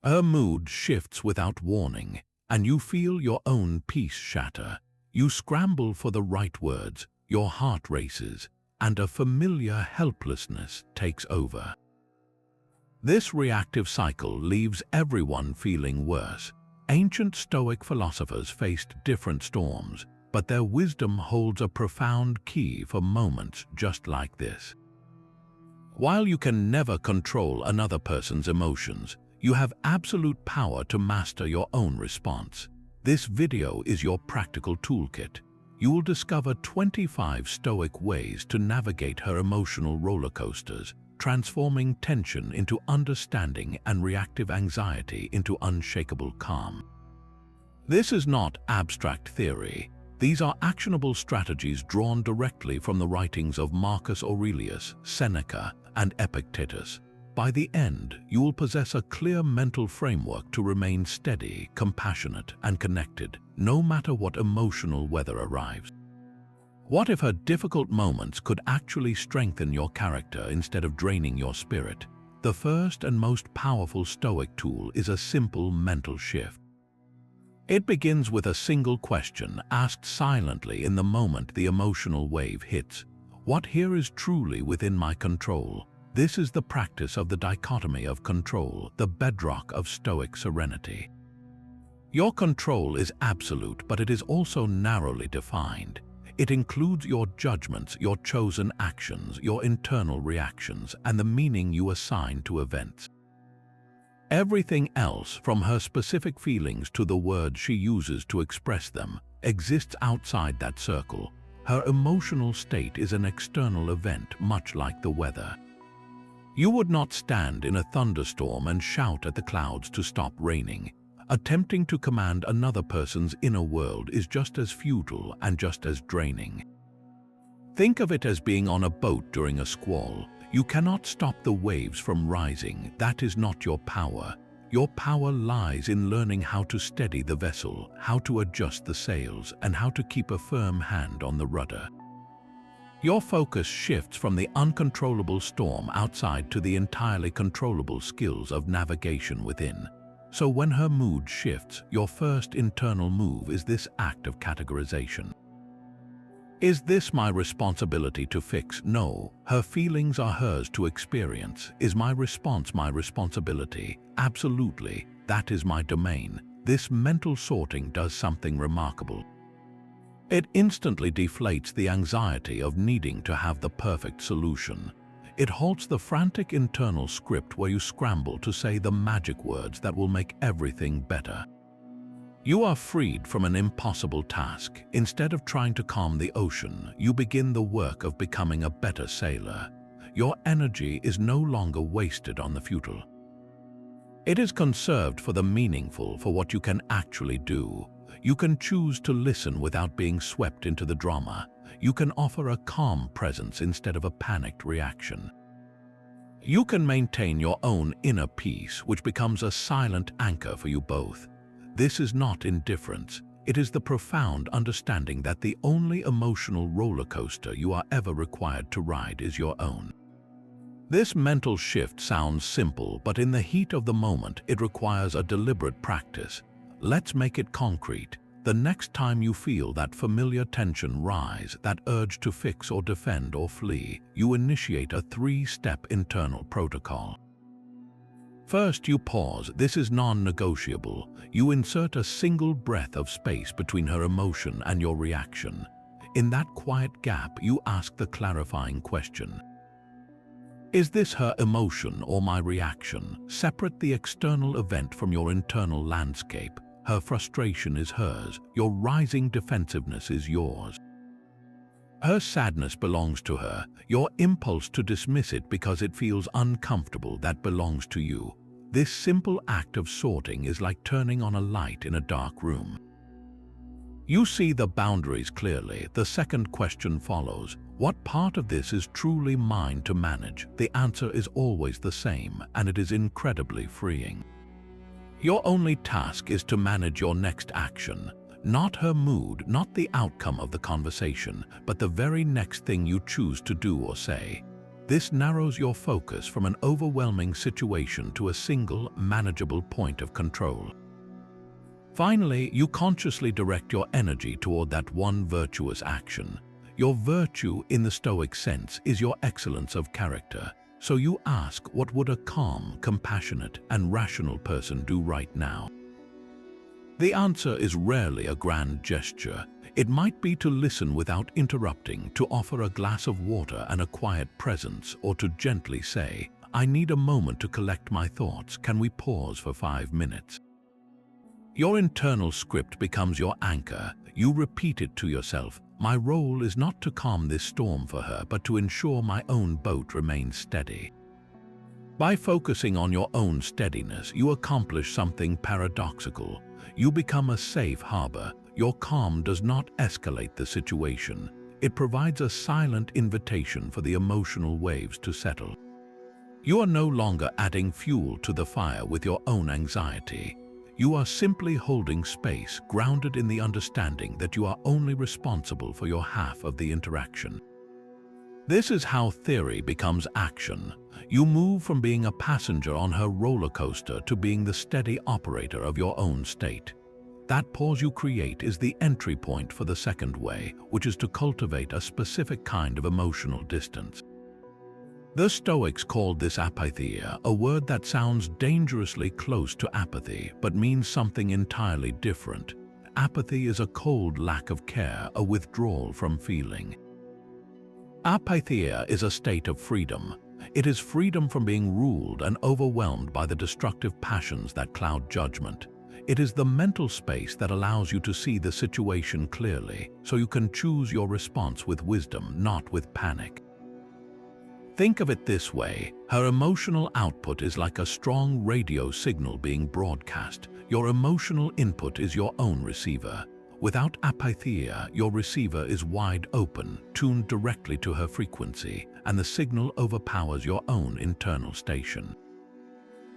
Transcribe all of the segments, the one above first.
Her mood shifts without warning, and you feel your own peace shatter. You scramble for the right words, your heart races, and a familiar helplessness takes over. This reactive cycle leaves everyone feeling worse. Ancient Stoic philosophers faced different storms, but their wisdom holds a profound key for moments just like this. While you can never control another person's emotions, you have absolute power to master your own response. This video is your practical toolkit. You will discover 25 Stoic ways to navigate her emotional roller coasters, transforming tension into understanding and reactive anxiety into unshakable calm. This is not abstract theory. These are actionable strategies drawn directly from the writings of Marcus Aurelius, Seneca, and Epictetus. By the end, you will possess a clear mental framework to remain steady, compassionate, and connected, no matter what emotional weather arrives. What if her difficult moments could actually strengthen your character instead of draining your spirit? The first and most powerful Stoic tool is a simple mental shift. It begins with a single question asked silently in the moment the emotional wave hits. What here is truly within my control? This is the practice of the dichotomy of control, the bedrock of Stoic serenity. Your control is absolute, but it is also narrowly defined. It includes your judgments, your chosen actions, your internal reactions, and the meaning you assign to events. Everything else, from her specific feelings to the words she uses to express them, exists outside that circle. Her emotional state is an external event, much like the weather. You would not stand in a thunderstorm and shout at the clouds to stop raining. Attempting to command another person's inner world is just as futile and just as draining. Think of it as being on a boat during a squall. You cannot stop the waves from rising. That is not your power. Your power lies in learning how to steady the vessel, how to adjust the sails, and how to keep a firm hand on the rudder. Your focus shifts from the uncontrollable storm outside to the entirely controllable skills of navigation within. So when her mood shifts, your first internal move is this act of categorization. Is this my responsibility to fix? No. Her feelings are hers to experience. Is my response my responsibility? Absolutely. That is my domain. This mental sorting does something remarkable. It instantly deflates the anxiety of needing to have the perfect solution. It halts the frantic internal script where you scramble to say the magic words that will make everything better. You are freed from an impossible task. Instead of trying to calm the ocean, you begin the work of becoming a better sailor. Your energy is no longer wasted on the futile. It is conserved for the meaningful, for what you can actually do. You can choose to listen without being swept into the drama. You can offer a calm presence instead of a panicked reaction. You can maintain your own inner peace, which becomes a silent anchor for you both. This is not indifference. It is the profound understanding that the only emotional roller coaster you are ever required to ride is your own. This mental shift sounds simple, but in the heat of the moment, it requires a deliberate practice. Let's make it concrete. The next time you feel that familiar tension rise, that urge to fix or defend or flee, you initiate a 3-step internal protocol. First, you pause. This is non-negotiable. You insert a single breath of space between her emotion and your reaction. In that quiet gap, you ask the clarifying question. Is this her emotion or my reaction? Separate the external event from your internal landscape. Her frustration is hers. Your rising defensiveness is yours. Her sadness belongs to her. Your impulse to dismiss it because it feels uncomfortable, that belongs to you. This simple act of sorting is like turning on a light in a dark room. You see the boundaries clearly. The second question follows. What part of this is truly mine to manage? The answer is always the same, and it is incredibly freeing. Your only task is to manage your next action. Not her mood, not the outcome of the conversation, but the very next thing you choose to do or say. This narrows your focus from an overwhelming situation to a single, manageable point of control. Finally, you consciously direct your energy toward that one virtuous action. Your virtue, in the Stoic sense, is your excellence of character. So you ask, what would a calm, compassionate, and rational person do right now? The answer is rarely a grand gesture. It might be to listen without interrupting, to offer a glass of water and a quiet presence, or to gently say, I need a moment to collect my thoughts. Can we pause for 5 minutes? Your internal script becomes your anchor. You repeat it to yourself. My role is not to calm this storm for her, but to ensure my own boat remains steady. By focusing on your own steadiness, you accomplish something paradoxical. You become a safe harbor. Your calm does not escalate the situation. It provides a silent invitation for the emotional waves to settle. You are no longer adding fuel to the fire with your own anxiety. You are simply holding space, grounded in the understanding that you are only responsible for your half of the interaction. This is how theory becomes action. You move from being a passenger on her roller coaster to being the steady operator of your own state. That pause you create is the entry point for the second way, which is to cultivate a specific kind of emotional distance. The Stoics called this apatheia, a word that sounds dangerously close to apathy, but means something entirely different. Apathy is a cold lack of care, a withdrawal from feeling. Apatheia is a state of freedom. It is freedom from being ruled and overwhelmed by the destructive passions that cloud judgment. It is the mental space that allows you to see the situation clearly, so you can choose your response with wisdom, not with panic. Think of it this way: her emotional output is like a strong radio signal being broadcast. Your emotional input is your own receiver. Without apatheia, your receiver is wide open, tuned directly to her frequency, and the signal overpowers your own internal station.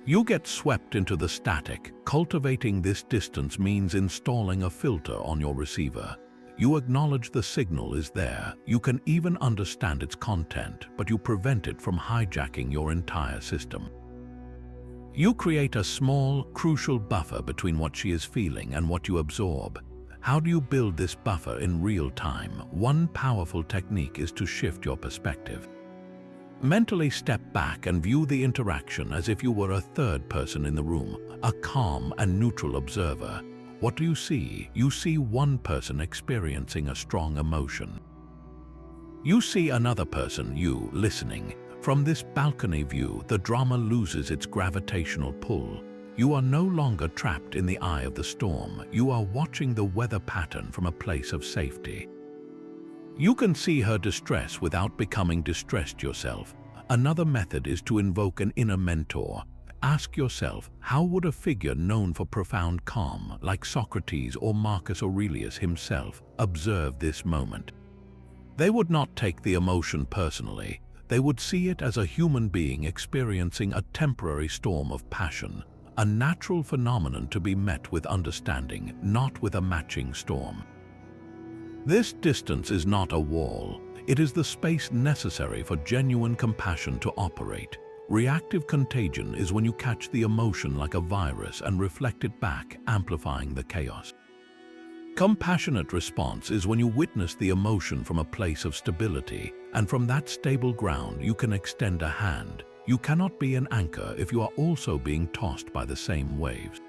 You get swept into the static. Cultivating this distance means installing a filter on your receiver. You acknowledge the signal is there. You can even understand its content, but you prevent it from hijacking your entire system. You create a small, crucial buffer between what she is feeling and what you absorb. How do you build this buffer in real time? One powerful technique is to shift your perspective. Mentally step back and view the interaction as if you were a third person in the room, a calm and neutral observer. What do you see? You see one person experiencing a strong emotion. You see another person, you, listening. From this balcony view, the drama loses its gravitational pull. You are no longer trapped in the eye of the storm. You are watching the weather pattern from a place of safety. You can see her distress without becoming distressed yourself. Another method is to invoke an inner mentor. Ask yourself, how would a figure known for profound calm, like Socrates or Marcus Aurelius himself, observe this moment? They would not take the emotion personally. They would see it as a human being experiencing a temporary storm of passion, a natural phenomenon to be met with understanding, not with a matching storm. This distance is not a wall. It is the space necessary for genuine compassion to operate. Reactive contagion is when you catch the emotion like a virus and reflect it back, amplifying the chaos. Compassionate response is when you witness the emotion from a place of stability, and from that stable ground you can extend a hand. You cannot be an anchor if you are also being tossed by the same waves.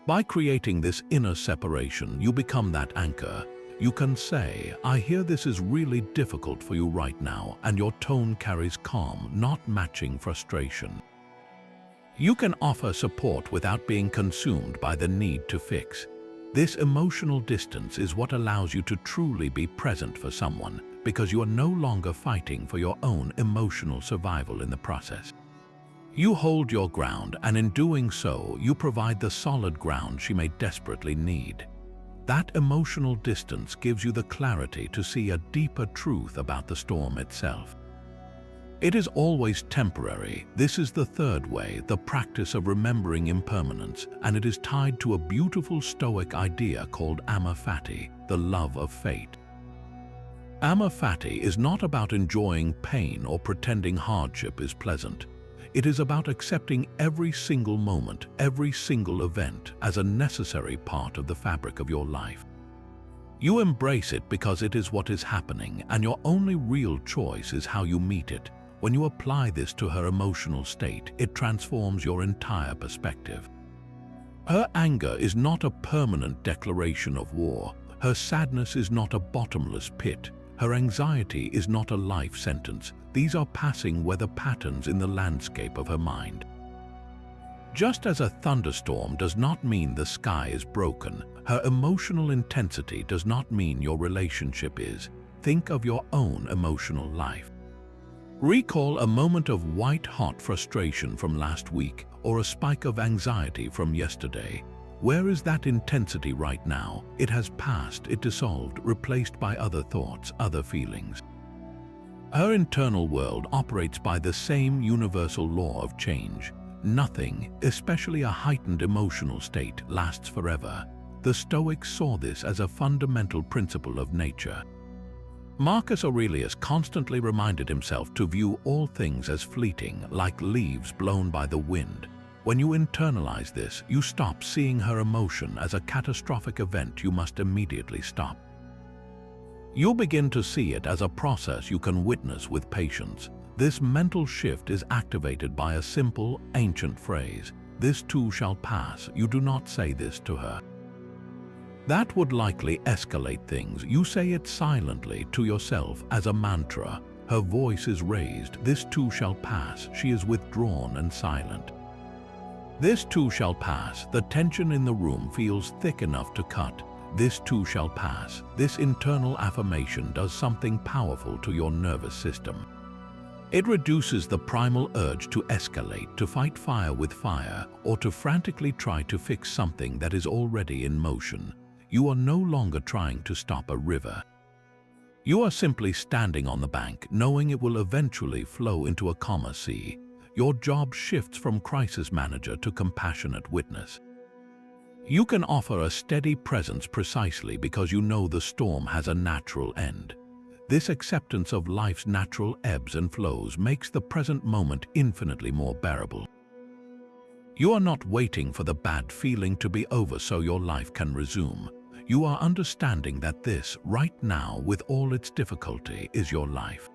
By creating this inner separation, you become that anchor. You can say, I hear this is really difficult for you right now, and your tone carries calm, not matching frustration. You can offer support without being consumed by the need to fix. This emotional distance is what allows you to truly be present for someone, because you are no longer fighting for your own emotional survival in the process. You hold your ground, and in doing so, you provide the solid ground she may desperately need. That emotional distance gives you the clarity to see a deeper truth about the storm itself. It is always temporary. This is the third way, the practice of remembering impermanence, and it is tied to a beautiful Stoic idea called amor fati, the love of fate. Amor fati is not about enjoying pain or pretending hardship is pleasant. It is about accepting every single moment, every single event as a necessary part of the fabric of your life. You embrace it because it is what is happening, and your only real choice is how you meet it. When you apply this to her emotional state, it transforms your entire perspective. Her anger is not a permanent declaration of war. Her sadness is not a bottomless pit. Her anxiety is not a life sentence. These are passing weather patterns in the landscape of her mind. Just as a thunderstorm does not mean the sky is broken, her emotional intensity does not mean your relationship is. Think of your own emotional life. Recall a moment of white-hot frustration from last week or a spike of anxiety from yesterday. Where is that intensity right now? It has passed, it dissolved, replaced by other thoughts, other feelings. Her internal world operates by the same universal law of change. Nothing, especially a heightened emotional state, lasts forever. The Stoics saw this as a fundamental principle of nature. Marcus Aurelius constantly reminded himself to view all things as fleeting, like leaves blown by the wind. When you internalize this, you stop seeing her emotion as a catastrophic event you must immediately stop. You'll begin to see it as a process you can witness with patience. This mental shift is activated by a simple, ancient phrase: "This too shall pass." You do not say this to her. That would likely escalate things. You say it silently to yourself as a mantra. Her voice is raised. This too shall pass. She is withdrawn and silent. This too shall pass. The tension in the room feels thick enough to cut. This too shall pass. This internal affirmation does something powerful to your nervous system. It reduces the primal urge to escalate, to fight fire with fire, or to frantically try to fix something that is already in motion. You are no longer trying to stop a river. You are simply standing on the bank, knowing it will eventually flow into a calmer sea. Your job shifts from crisis manager to compassionate witness. You can offer a steady presence precisely because you know the storm has a natural end. This acceptance of life's natural ebbs and flows makes the present moment infinitely more bearable. You are not waiting for the bad feeling to be over so your life can resume. You are understanding that this, right now, with all its difficulty, is your life.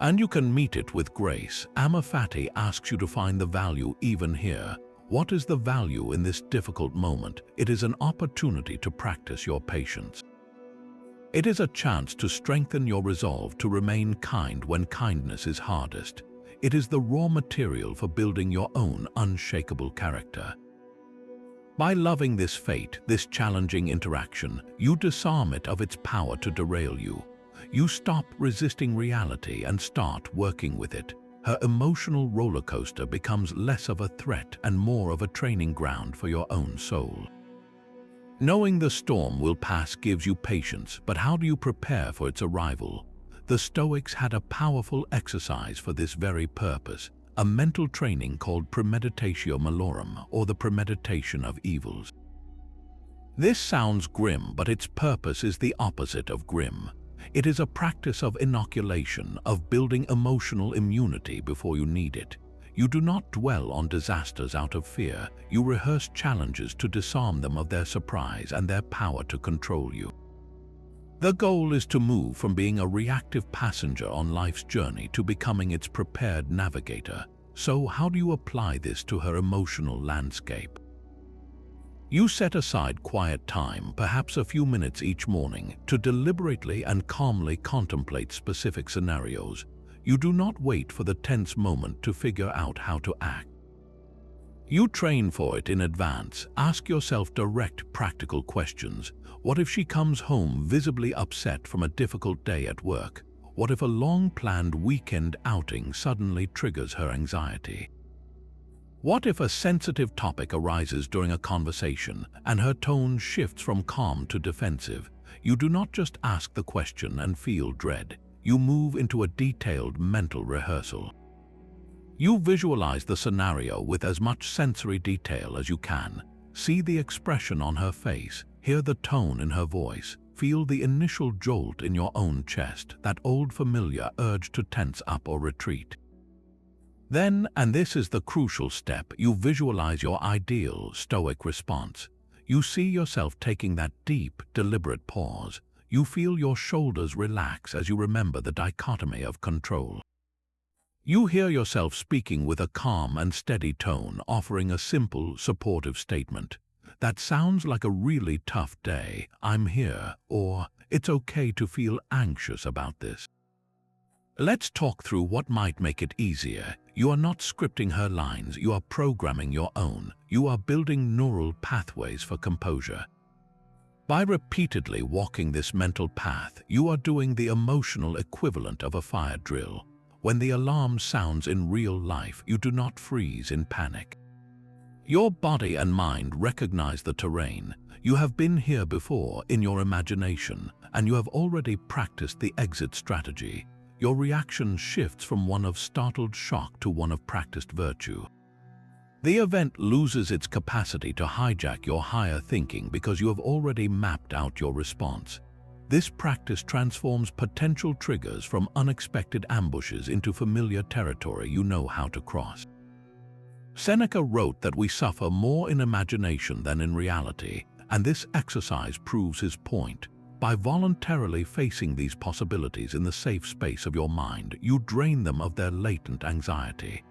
And you can meet it with grace. Amor fati asks you to find the value even here. What is the value in this difficult moment? It is an opportunity to practice your patience. It is a chance to strengthen your resolve to remain kind when kindness is hardest. It is the raw material for building your own unshakable character. By loving this fate, this challenging interaction, you disarm it of its power to derail you. You stop resisting reality and start working with it. Her emotional roller coaster becomes less of a threat and more of a training ground for your own soul. Knowing the storm will pass gives you patience, but how do you prepare for its arrival? The Stoics had a powerful exercise for this very purpose, a mental training called premeditatio malorum, or the premeditation of evils. This sounds grim, but its purpose is the opposite of grim. It is a practice of inoculation, of building emotional immunity before you need it. You do not dwell on disasters out of fear. You rehearse challenges to disarm them of their surprise and their power to control you. The goal is to move from being a reactive passenger on life's journey to becoming its prepared navigator. So how do you apply this to her emotional landscape? You set aside quiet time, perhaps a few minutes each morning, to deliberately and calmly contemplate specific scenarios. You do not wait for the tense moment to figure out how to act. You train for it in advance. Ask yourself direct, practical questions. What if she comes home visibly upset from a difficult day at work? What if a long-planned weekend outing suddenly triggers her anxiety? What if a sensitive topic arises during a conversation and her tone shifts from calm to defensive? You do not just ask the question and feel dread. You move into a detailed mental rehearsal. You visualize the scenario with as much sensory detail as you can. See the expression on her face, hear the tone in her voice. Feel the initial jolt in your own chest, that old familiar urge to tense up or retreat. Then, and this is the crucial step, you visualize your ideal Stoic response. You see yourself taking that deep, deliberate pause. You feel your shoulders relax as you remember the dichotomy of control. You hear yourself speaking with a calm and steady tone, offering a simple, supportive statement. That sounds like a really tough day, I'm here, or it's okay to feel anxious about this. Let's talk through what might make it easier. You are not scripting her lines, you are programming your own. You are building neural pathways for composure. By repeatedly walking this mental path, you are doing the emotional equivalent of a fire drill. When the alarm sounds in real life, you do not freeze in panic. Your body and mind recognize the terrain. You have been here before in your imagination, and you have already practiced the exit strategy. Your reaction shifts from one of startled shock to one of practiced virtue. The event loses its capacity to hijack your higher thinking because you have already mapped out your response. This practice transforms potential triggers from unexpected ambushes into familiar territory you know how to cross. Seneca wrote that we suffer more in imagination than in reality, and this exercise proves his point. By voluntarily facing these possibilities in the safe space of your mind, you drain them of their latent anxiety.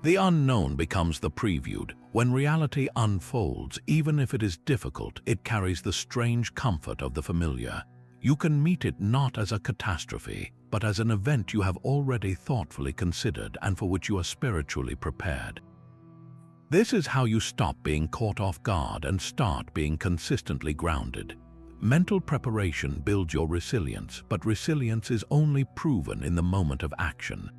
The unknown becomes the previewed. When reality unfolds, even if it is difficult, it carries the strange comfort of the familiar. You can meet it not as a catastrophe, but as an event you have already thoughtfully considered and for which you are spiritually prepared. This is how you stop being caught off guard and start being consistently grounded. Mental preparation builds your resilience, but resilience is only proven in the moment of action.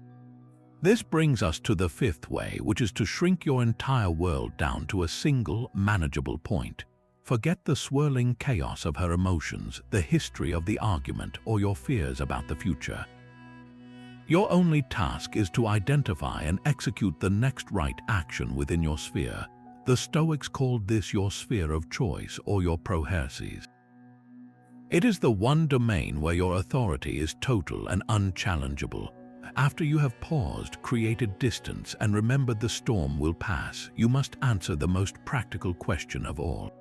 This brings us to the fifth way, which is to shrink your entire world down to a single, manageable point. Forget the swirling chaos of her emotions, the history of the argument, or your fears about the future. Your only task is to identify and execute the next right action within your sphere. The Stoics called this your sphere of choice or your proherses. It is the one domain where your authority is total and unchallengeable. After you have paused, created distance, and remembered the storm will pass, you must answer the most practical question of all.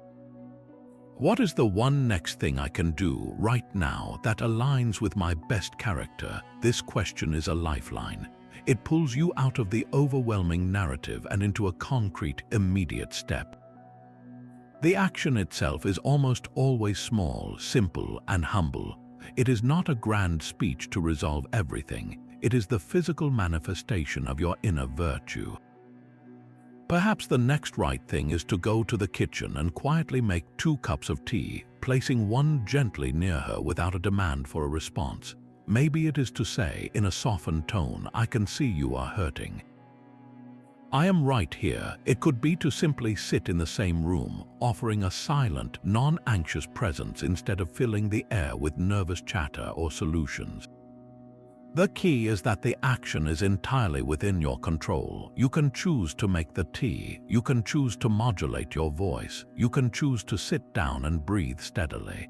What is the one next thing I can do right now that aligns with my best character? This question is a lifeline. It pulls you out of the overwhelming narrative and into a concrete, immediate step. The action itself is almost always small, simple, and humble. It is not a grand speech to resolve everything. It is the physical manifestation of your inner virtue. Perhaps the next right thing is to go to the kitchen and quietly make 2 cups of tea, placing one gently near her without a demand for a response. Maybe it is to say, in a softened tone, I can see you are hurting. I am right here. It could be to simply sit in the same room, offering a silent, non-anxious presence instead of filling the air with nervous chatter or solutions. The key is that the action is entirely within your control. You can choose to make the tea, you can choose to modulate your voice, you can choose to sit down and breathe steadily.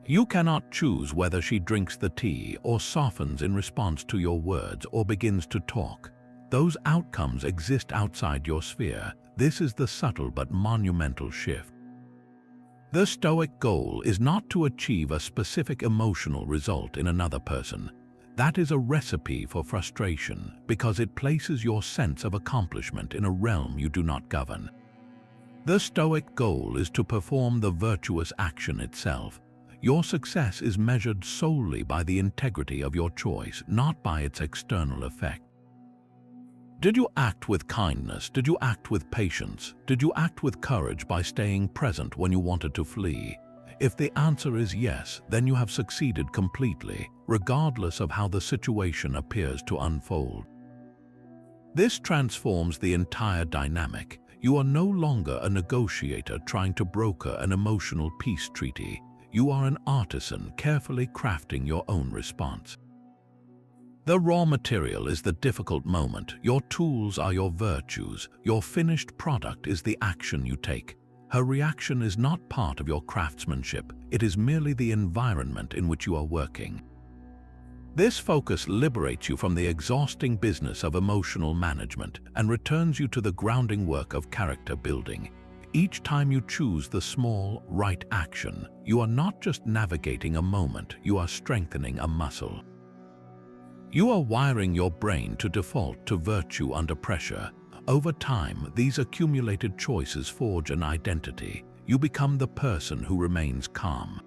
You cannot choose whether she drinks the tea or softens in response to your words or begins to talk. Those outcomes exist outside your sphere. This is the subtle but monumental shift. The Stoic goal is not to achieve a specific emotional result in another person. That is a recipe for frustration because it places your sense of accomplishment in a realm you do not govern. The Stoic goal is to perform the virtuous action itself. Your success is measured solely by the integrity of your choice, not by its external effect. Did you act with kindness? Did you act with patience? Did you act with courage by staying present when you wanted to flee? If the answer is yes, then you have succeeded completely, regardless of how the situation appears to unfold. This transforms the entire dynamic. You are no longer a negotiator trying to broker an emotional peace treaty. You are an artisan carefully crafting your own response. The raw material is the difficult moment. Your tools are your virtues. Your finished product is the action you take. Her reaction is not part of your craftsmanship, it is merely the environment in which you are working. This focus liberates you from the exhausting business of emotional management and returns you to the grounding work of character building. Each time you choose the small, right action, you are not just navigating a moment, you are strengthening a muscle. You are wiring your brain to default to virtue under pressure. Over time, these accumulated choices forge an identity. You become the person who remains calm.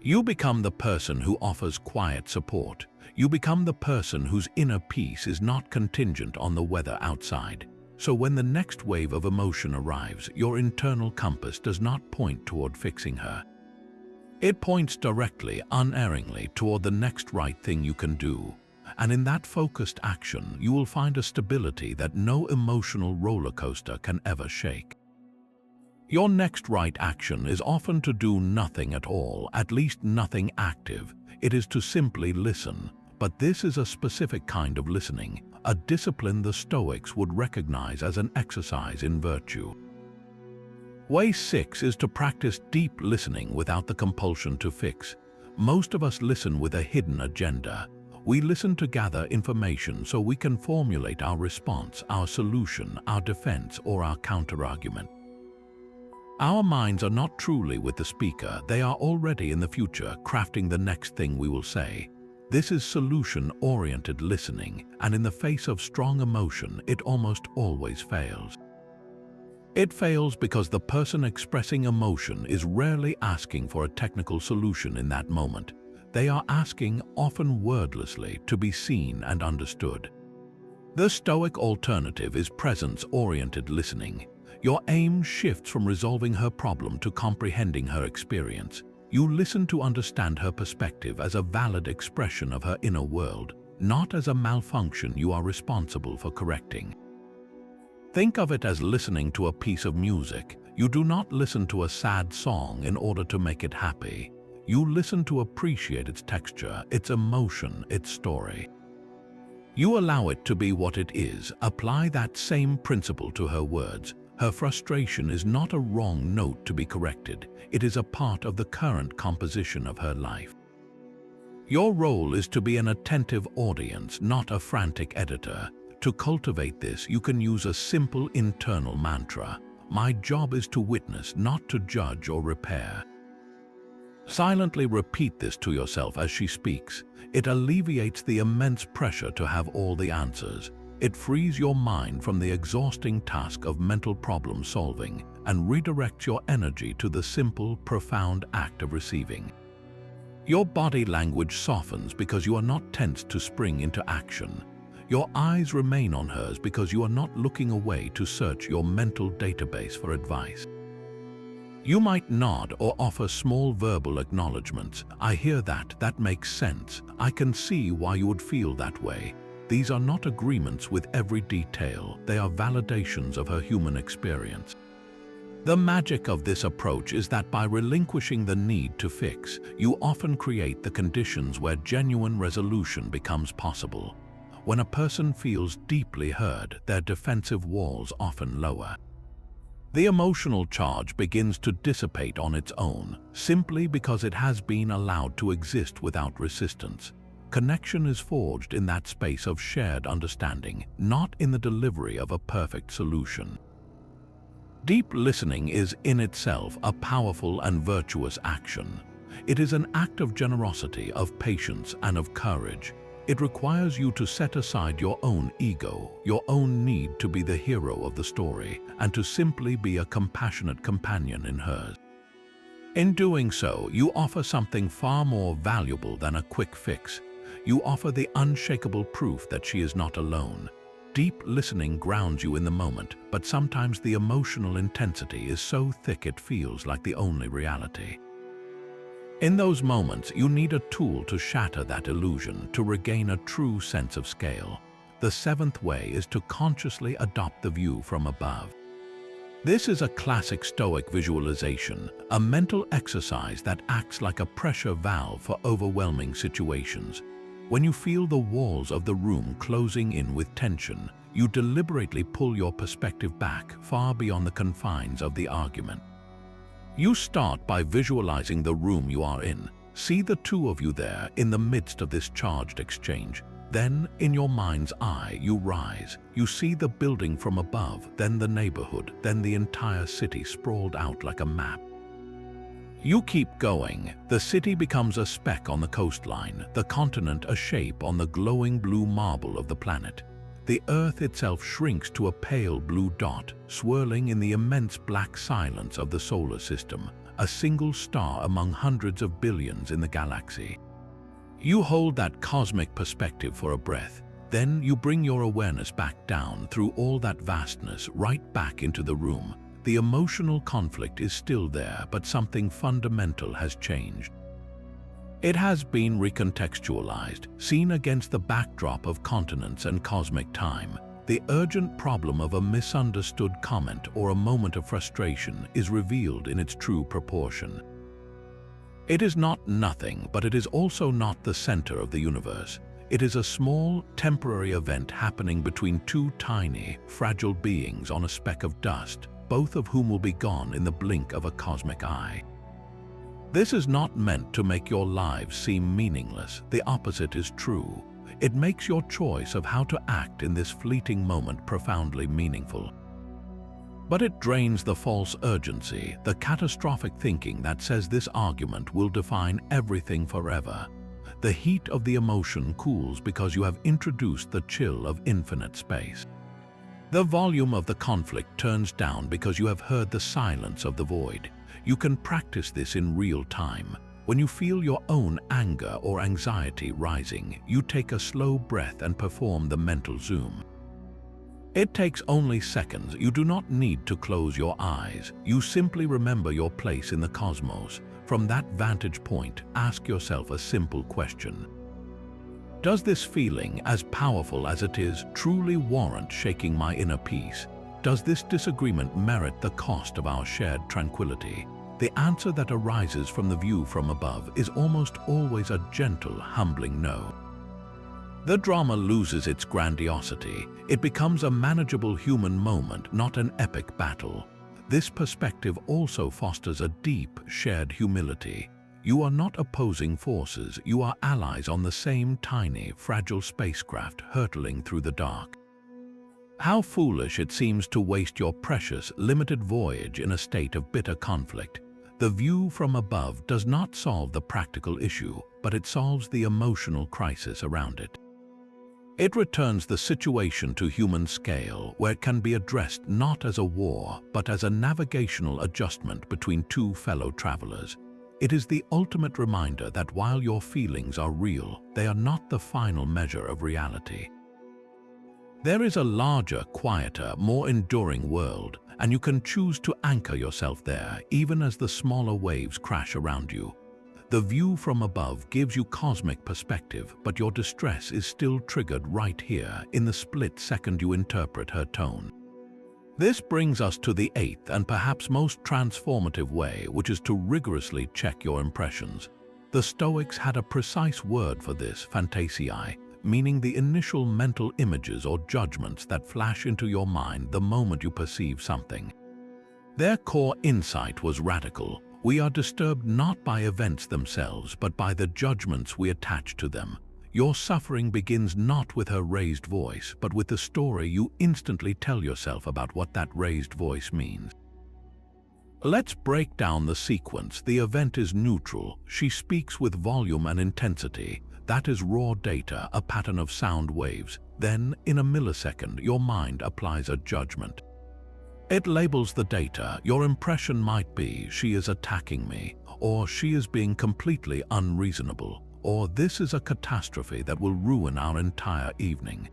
You become the person who offers quiet support. You become the person whose inner peace is not contingent on the weather outside. So when the next wave of emotion arrives, your internal compass does not point toward fixing her. It points directly, unerringly, toward the next right thing you can do. And in that focused action, you will find a stability that no emotional roller coaster can ever shake. Your next right action is often to do nothing at all, at least nothing active. It is to simply listen. But this is a specific kind of listening, a discipline the Stoics would recognize as an exercise in virtue. Way 6 is to practice deep listening without the compulsion to fix. Most of us listen with a hidden agenda. We listen to gather information so we can formulate our response, our solution, our defense, or our counterargument. Our minds are not truly with the speaker, they are already in the future, crafting the next thing we will say. This is solution-oriented listening, and in the face of strong emotion, it almost always fails. It fails because the person expressing emotion is rarely asking for a technical solution in that moment. They are asking, often wordlessly, to be seen and understood. The Stoic alternative is presence-oriented listening. Your aim shifts from resolving her problem to comprehending her experience. You listen to understand her perspective as a valid expression of her inner world, not as a malfunction you are responsible for correcting. Think of it as listening to a piece of music. You do not listen to a sad song in order to make it happy. You listen to appreciate its texture, its emotion, its story. You allow it to be what it is. Apply that same principle to her words. Her frustration is not a wrong note to be corrected. It is a part of the current composition of her life. Your role is to be an attentive audience, not a frantic editor. To cultivate this, you can use a simple internal mantra. My job is to witness, not to judge or repair. Silently repeat this to yourself as she speaks. It alleviates the immense pressure to have all the answers. It frees your mind from the exhausting task of mental problem solving and redirects your energy to the simple, profound act of receiving. Your body language softens because you are not tensed to spring into action. Your eyes remain on hers because you are not looking away to search your mental database for advice. You might nod or offer small verbal acknowledgements. I hear that, that makes sense. I can see why you would feel that way. These are not agreements with every detail, they are validations of her human experience. The magic of this approach is that by relinquishing the need to fix, you often create the conditions where genuine resolution becomes possible. When a person feels deeply heard, their defensive walls often lower. The emotional charge begins to dissipate on its own, simply because it has been allowed to exist without resistance. Connection is forged in that space of shared understanding, not in the delivery of a perfect solution. Deep listening is in itself a powerful and virtuous action. It is an act of generosity, of patience, and of courage. It requires you to set aside your own ego, your own need to be the hero of the story, and to simply be a compassionate companion in hers. In doing so, you offer something far more valuable than a quick fix. You offer the unshakable proof that she is not alone. Deep listening grounds you in the moment, but sometimes the emotional intensity is so thick it feels like the only reality. In those moments, you need a tool to shatter that illusion, to regain a true sense of scale. The seventh way is to consciously adopt the view from above. This is a classic Stoic visualization, a mental exercise that acts like a pressure valve for overwhelming situations. When you feel the walls of the room closing in with tension, you deliberately pull your perspective back far beyond the confines of the argument. You start by visualizing the room you are in. See the two of you there in the midst of this charged exchange. Then, in your mind's eye, you rise. You see the building from above, then the neighborhood, then the entire city sprawled out like a map. You keep going. The city becomes a speck on the coastline, the continent a shape on the glowing blue marble of the planet. The Earth itself shrinks to a pale blue dot, swirling in the immense black silence of the solar system, a single star among hundreds of billions in the galaxy. You hold that cosmic perspective for a breath, then you bring your awareness back down through all that vastness right back into the room. The emotional conflict is still there, but something fundamental has changed. It has been recontextualized, seen against the backdrop of continents and cosmic time. The urgent problem of a misunderstood comment or a moment of frustration is revealed in its true proportion. It is not nothing, but it is also not the center of the universe. It is a small, temporary event happening between two tiny, fragile beings on a speck of dust, both of whom will be gone in the blink of a cosmic eye. This is not meant to make your lives seem meaningless. The opposite is true. It makes your choice of how to act in this fleeting moment profoundly meaningful. But it drains the false urgency, the catastrophic thinking that says this argument will define everything forever. The heat of the emotion cools because you have introduced the chill of infinite space. The volume of the conflict turns down because you have heard the silence of the void. You can practice this in real time. When you feel your own anger or anxiety rising, you take a slow breath and perform the mental zoom. It takes only seconds. You do not need to close your eyes. You simply remember your place in the cosmos. From that vantage point, ask yourself a simple question. Does this feeling, as powerful as it is, truly warrant shaking my inner peace? Does this disagreement merit the cost of our shared tranquility? The answer that arises from the view from above is almost always a gentle, humbling no. The drama loses its grandiosity. It becomes a manageable human moment, not an epic battle. This perspective also fosters a deep, shared humility. You are not opposing forces, you are allies on the same tiny, fragile spacecraft hurtling through the dark. How foolish it seems to waste your precious, limited voyage in a state of bitter conflict. The view from above does not solve the practical issue, but it solves the emotional crisis around it. It returns the situation to human scale, where it can be addressed not as a war, but as a navigational adjustment between two fellow travelers. It is the ultimate reminder that while your feelings are real, they are not the final measure of reality. There is a larger, quieter, more enduring world, and you can choose to anchor yourself there, even as the smaller waves crash around you. The view from above gives you cosmic perspective, but your distress is still triggered right here in the split second you interpret her tone. This brings us to the eighth and perhaps most transformative way, which is to rigorously check your impressions. The Stoics had a precise word for this, phantasiae, meaning the initial mental images or judgments that flash into your mind the moment you perceive something. Their core insight was radical. We are disturbed not by events themselves, but by the judgments we attach to them. Your suffering begins not with her raised voice, but with the story you instantly tell yourself about what that raised voice means. Let's break down the sequence. The event is neutral. She speaks with volume and intensity. That is raw data, a pattern of sound waves. Then, in a millisecond, your mind applies a judgment. It labels the data. Your impression might be, she is attacking me, or she is being completely unreasonable, or this is a catastrophe that will ruin our entire evening.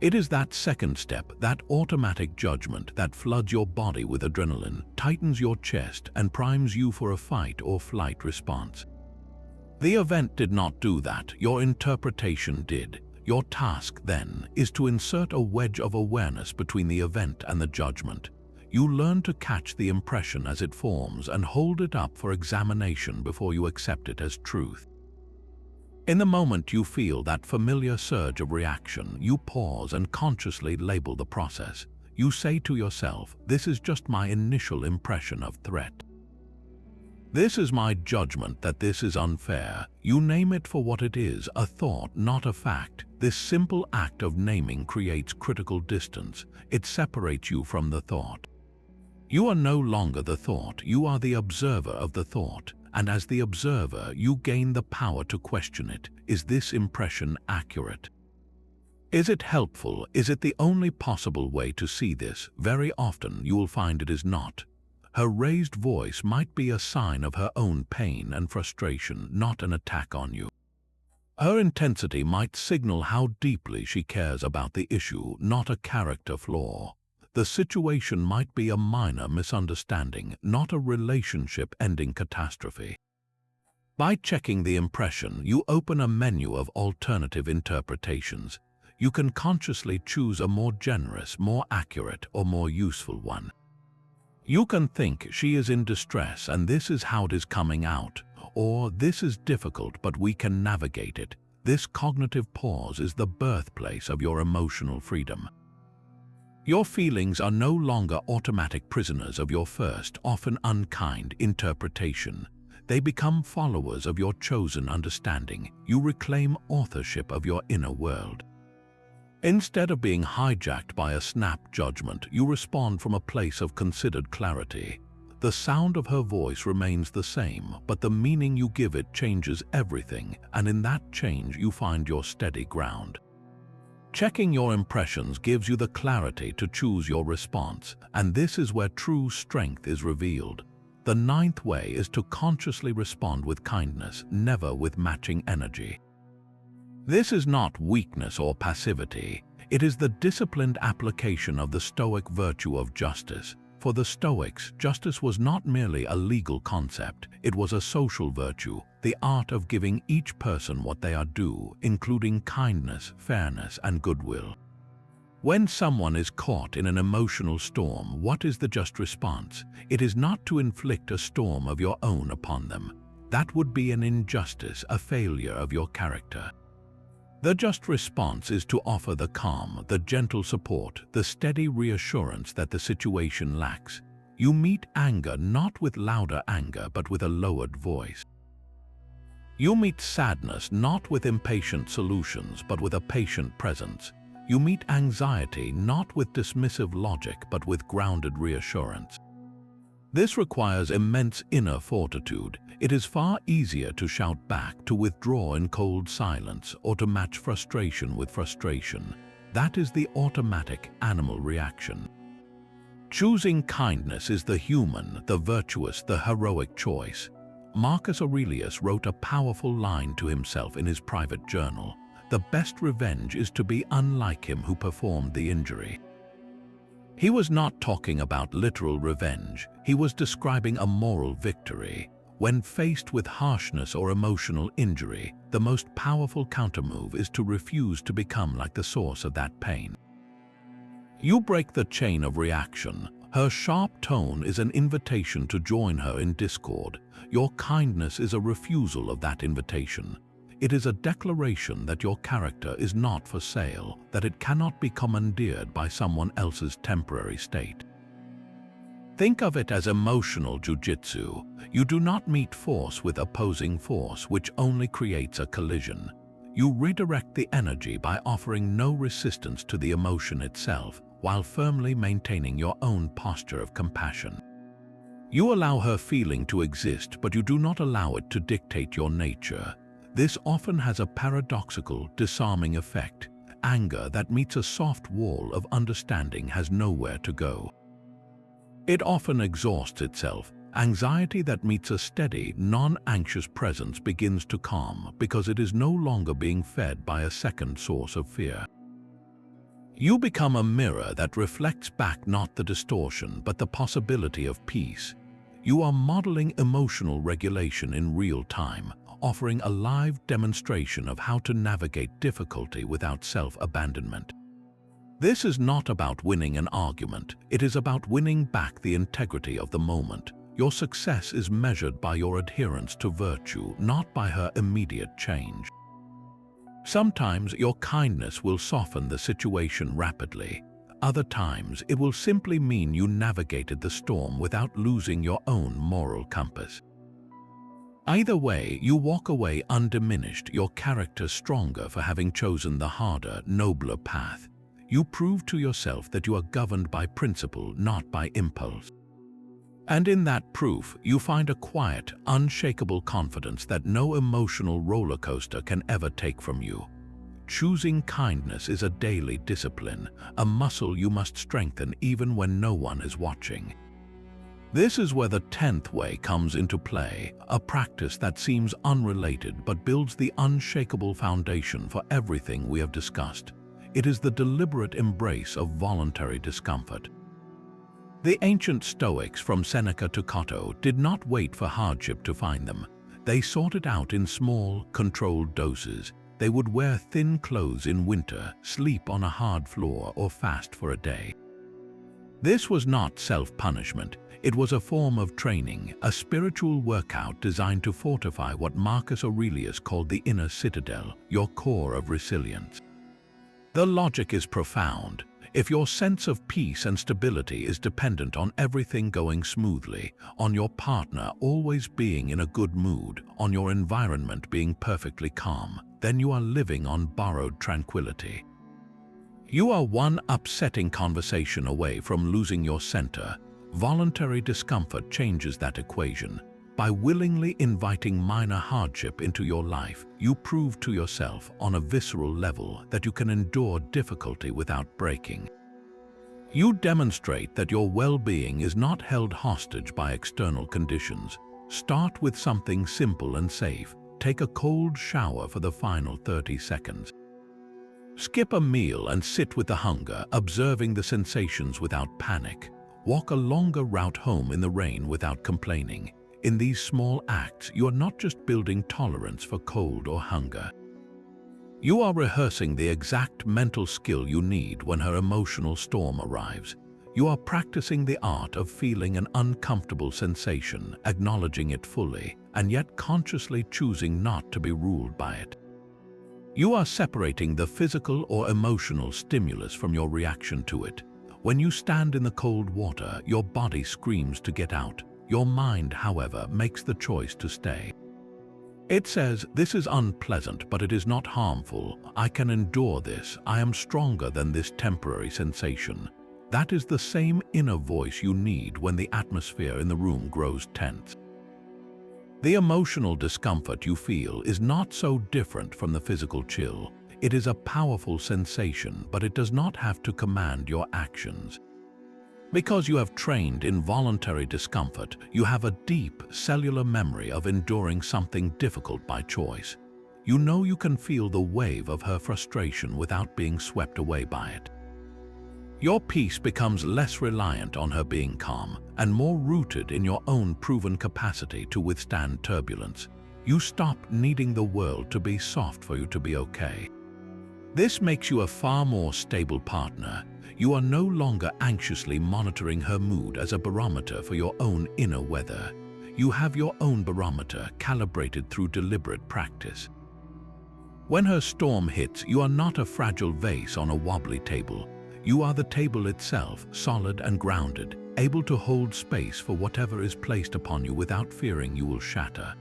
It is that second step, that automatic judgment, that floods your body with adrenaline, tightens your chest, and primes you for a fight or flight response. The event did not do that. Your interpretation did. Your task, then, is to insert a wedge of awareness between the event and the judgment. You learn to catch the impression as it forms and hold it up for examination before you accept it as truth. In the moment you feel that familiar surge of reaction, you pause and consciously label the process. You say to yourself, "This is just my initial impression of threat. This is my judgment that this is unfair." You name it for what it is, a thought, not a fact. This simple act of naming creates critical distance. It separates you from the thought. You are no longer the thought, you are the observer of the thought, and as the observer, you gain the power to question it. Is this impression accurate? Is it helpful? Is it the only possible way to see this? Very often you will find it is not. Her raised voice might be a sign of her own pain and frustration, not an attack on you. Her intensity might signal how deeply she cares about the issue, not a character flaw. The situation might be a minor misunderstanding, not a relationship-ending catastrophe. By checking the impression, you open a menu of alternative interpretations. You can consciously choose a more generous, more accurate, or more useful one. You can think, "She is in distress and this is how it is coming out," or "This is difficult but we can navigate it." This cognitive pause is the birthplace of your emotional freedom. Your feelings are no longer automatic prisoners of your first, often unkind, interpretation. They become followers of your chosen understanding. You reclaim authorship of your inner world. Instead of being hijacked by a snap judgment, you respond from a place of considered clarity. The sound of her voice remains the same, but the meaning you give it changes everything, and in that change you find your steady ground. Checking your impressions gives you the clarity to choose your response, and this is where true strength is revealed. The ninth way is to consciously respond with kindness, never with matching energy. This is not weakness or passivity. It is the disciplined application of the Stoic virtue of justice. For the Stoics, justice was not merely a legal concept, it was a social virtue, the art of giving each person what they are due, including kindness, fairness, and goodwill. When someone is caught in an emotional storm, what is the just response? It is not to inflict a storm of your own upon them. That would be an injustice, a failure of your character. The just response is to offer the calm, the gentle support, the steady reassurance that the situation lacks. You meet anger not with louder anger but with a lowered voice. You meet sadness not with impatient solutions but with a patient presence. You meet anxiety not with dismissive logic but with grounded reassurance. This requires immense inner fortitude. It is far easier to shout back, to withdraw in cold silence, or to match frustration with frustration. That is the automatic animal reaction. Choosing kindness is the human, the virtuous, the heroic choice. Marcus Aurelius wrote a powerful line to himself in his private journal. The best revenge is to be unlike him who performed the injury. He was not talking about literal revenge. He was describing a moral victory. When faced with harshness or emotional injury, the most powerful countermove is to refuse to become like the source of that pain. You break the chain of reaction. Her sharp tone is an invitation to join her in discord. Your kindness is a refusal of that invitation. It is a declaration that your character is not for sale, that it cannot be commandeered by someone else's temporary state. Think of it as emotional jujitsu. You do not meet force with opposing force, which only creates a collision. You redirect the energy by offering no resistance to the emotion itself, while firmly maintaining your own posture of compassion. You allow her feeling to exist, but you do not allow it to dictate your nature. This often has a paradoxical, disarming effect. Anger that meets a soft wall of understanding has nowhere to go. It often exhausts itself. Anxiety that meets a steady, non-anxious presence begins to calm because it is no longer being fed by a second source of fear. You become a mirror that reflects back not the distortion but the possibility of peace. You are modeling emotional regulation in real time, offering a live demonstration of how to navigate difficulty without self-abandonment. This is not about winning an argument. It is about winning back the integrity of the moment. Your success is measured by your adherence to virtue, not by her immediate change. Sometimes your kindness will soften the situation rapidly. Other times it will simply mean you navigated the storm without losing your own moral compass. Either way, you walk away undiminished, your character stronger for having chosen the harder, nobler path. You prove to yourself that you are governed by principle, not by impulse. And in that proof, you find a quiet, unshakable confidence that no emotional roller coaster can ever take from you. Choosing kindness is a daily discipline, a muscle you must strengthen even when no one is watching. This is where the 10th way comes into play, a practice that seems unrelated but builds the unshakable foundation for everything we have discussed. It is the deliberate embrace of voluntary discomfort. The ancient Stoics, from Seneca to Cato, did not wait for hardship to find them. They sought it out in small, controlled doses. They would wear thin clothes in winter, sleep on a hard floor, or fast for a day. This was not self-punishment. It was a form of training, a spiritual workout designed to fortify what Marcus Aurelius called the inner citadel, your core of resilience. The logic is profound. If your sense of peace and stability is dependent on everything going smoothly, on your partner always being in a good mood, on your environment being perfectly calm, then you are living on borrowed tranquility. You are one upsetting conversation away from losing your center. Voluntary discomfort changes that equation. By willingly inviting minor hardship into your life, you prove to yourself on a visceral level that you can endure difficulty without breaking. You demonstrate that your well-being is not held hostage by external conditions. Start with something simple and safe. Take a cold shower for the final 30 seconds. Skip a meal and sit with the hunger, observing the sensations without panic. Walk a longer route home in the rain without complaining. In these small acts, you are not just building tolerance for cold or hunger. You are rehearsing the exact mental skill you need when her emotional storm arrives. You are practicing the art of feeling an uncomfortable sensation, acknowledging it fully, and yet consciously choosing not to be ruled by it. You are separating the physical or emotional stimulus from your reaction to it. When you stand in the cold water, your body screams to get out. Your mind, however, makes the choice to stay. It says, "This is unpleasant, but it is not harmful. I can endure this. I am stronger than this temporary sensation." That is the same inner voice you need when the atmosphere in the room grows tense. The emotional discomfort you feel is not so different from the physical chill. It is a powerful sensation, but it does not have to command your actions. Because you have trained in voluntary discomfort, you have a deep cellular memory of enduring something difficult by choice. You know you can feel the wave of her frustration without being swept away by it. Your peace becomes less reliant on her being calm and more rooted in your own proven capacity to withstand turbulence. You stop needing the world to be soft for you to be okay. This makes you a far more stable partner. You are no longer anxiously monitoring her mood as a barometer for your own inner weather. You have your own barometer calibrated through deliberate practice. When her storm hits, you are not a fragile vase on a wobbly table. You are the table itself, solid and grounded, able to hold space for whatever is placed upon you without fearing you will shatter.